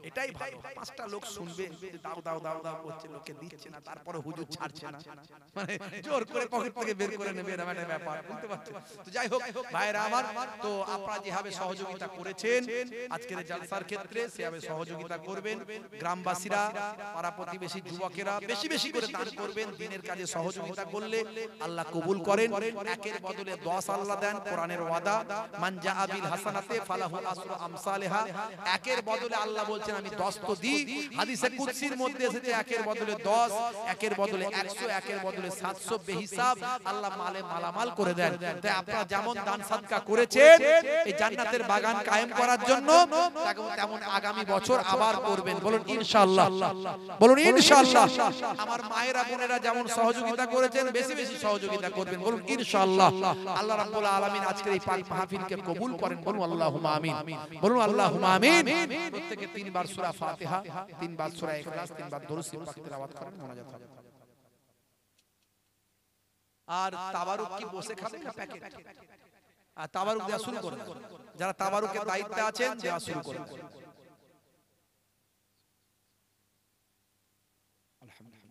এটাই ভালো। 5টা লোক শুনবে দাও দাও দাও দাও করছে, লোকে দিচ্ছে না, তারপরে হুজুর ছাড়ছে না, মানে জোর করে পকেট থেকে বের করে নেবে, এরকম একটা ব্যাপার, বুঝতে পারছেন? তো যাই হোক ভাইরা আমার, তো আপনারা যেভাবে সহযোগিতা করেছেন আজকের জালসার ক্ষেত্রে সেভাবে সহযোগিতা করবেন। গ্রামবাসীরা, পাড়া প্রতিবেশী, যুবকেরা বেশি বেশি করে দান করবেন। দিনের কাজে সহযোগিতা করলে আল্লাহ কবুল করেন, একের বদলে 10 আল্লাহ দেন, কোরআনের ওয়াদা মান জাআ বিল হাসানাতে ফালাহু আসরু আমসালিহা, একের বদলে আল্লাহ বলছেন আমি 10 তো দিই। হাদিসে কুদসির মধ্যে এসেছে একের বদলে 10, একের বদলে 100, একের বদলে 700, বেহিসাব আল্লাহ মালে মালামাল করে দেন। তাই আপনারা যেমন দান সাদকা করেছেন এই জান্নাতের বাগান কায়েম করার জন্য, তেমন আগামী বছর আবার করবেন। বলুন ইনশাআল্লাহ, বলুন ইনশাআল্লাহ। আমার মায়েরা বোনেরা যেমন সহযোগিতা করেছেন বেশি বেশি সহযোগিতা করবেন। বলুন ইনশাআল্লাহ। আল্লাহ রাব্বুল আলামিন আজকের এই পাক মাহফিলকে কবুল করেন। বলুন আল্লাহুম্মা আমিন, বলুন আল্লাহুম্মা আমিন। প্রত্যেকে 3 বার সূরা ফাতিহা, 3 বার সূরা ইখলাস, 3 বার দরুদ শরীফ পাক তেলাওয়াত করেন, মোনাজাত হবে। আর তাবারুক কি বসে খাবেন না প্যাকেট? আর তাবারুক দেওয়া শুরু করুন, যারা তাবারুকের দায়িত্বে আছেন দেওয়া শুরু করুন। আলহামদুলিল্লাহ।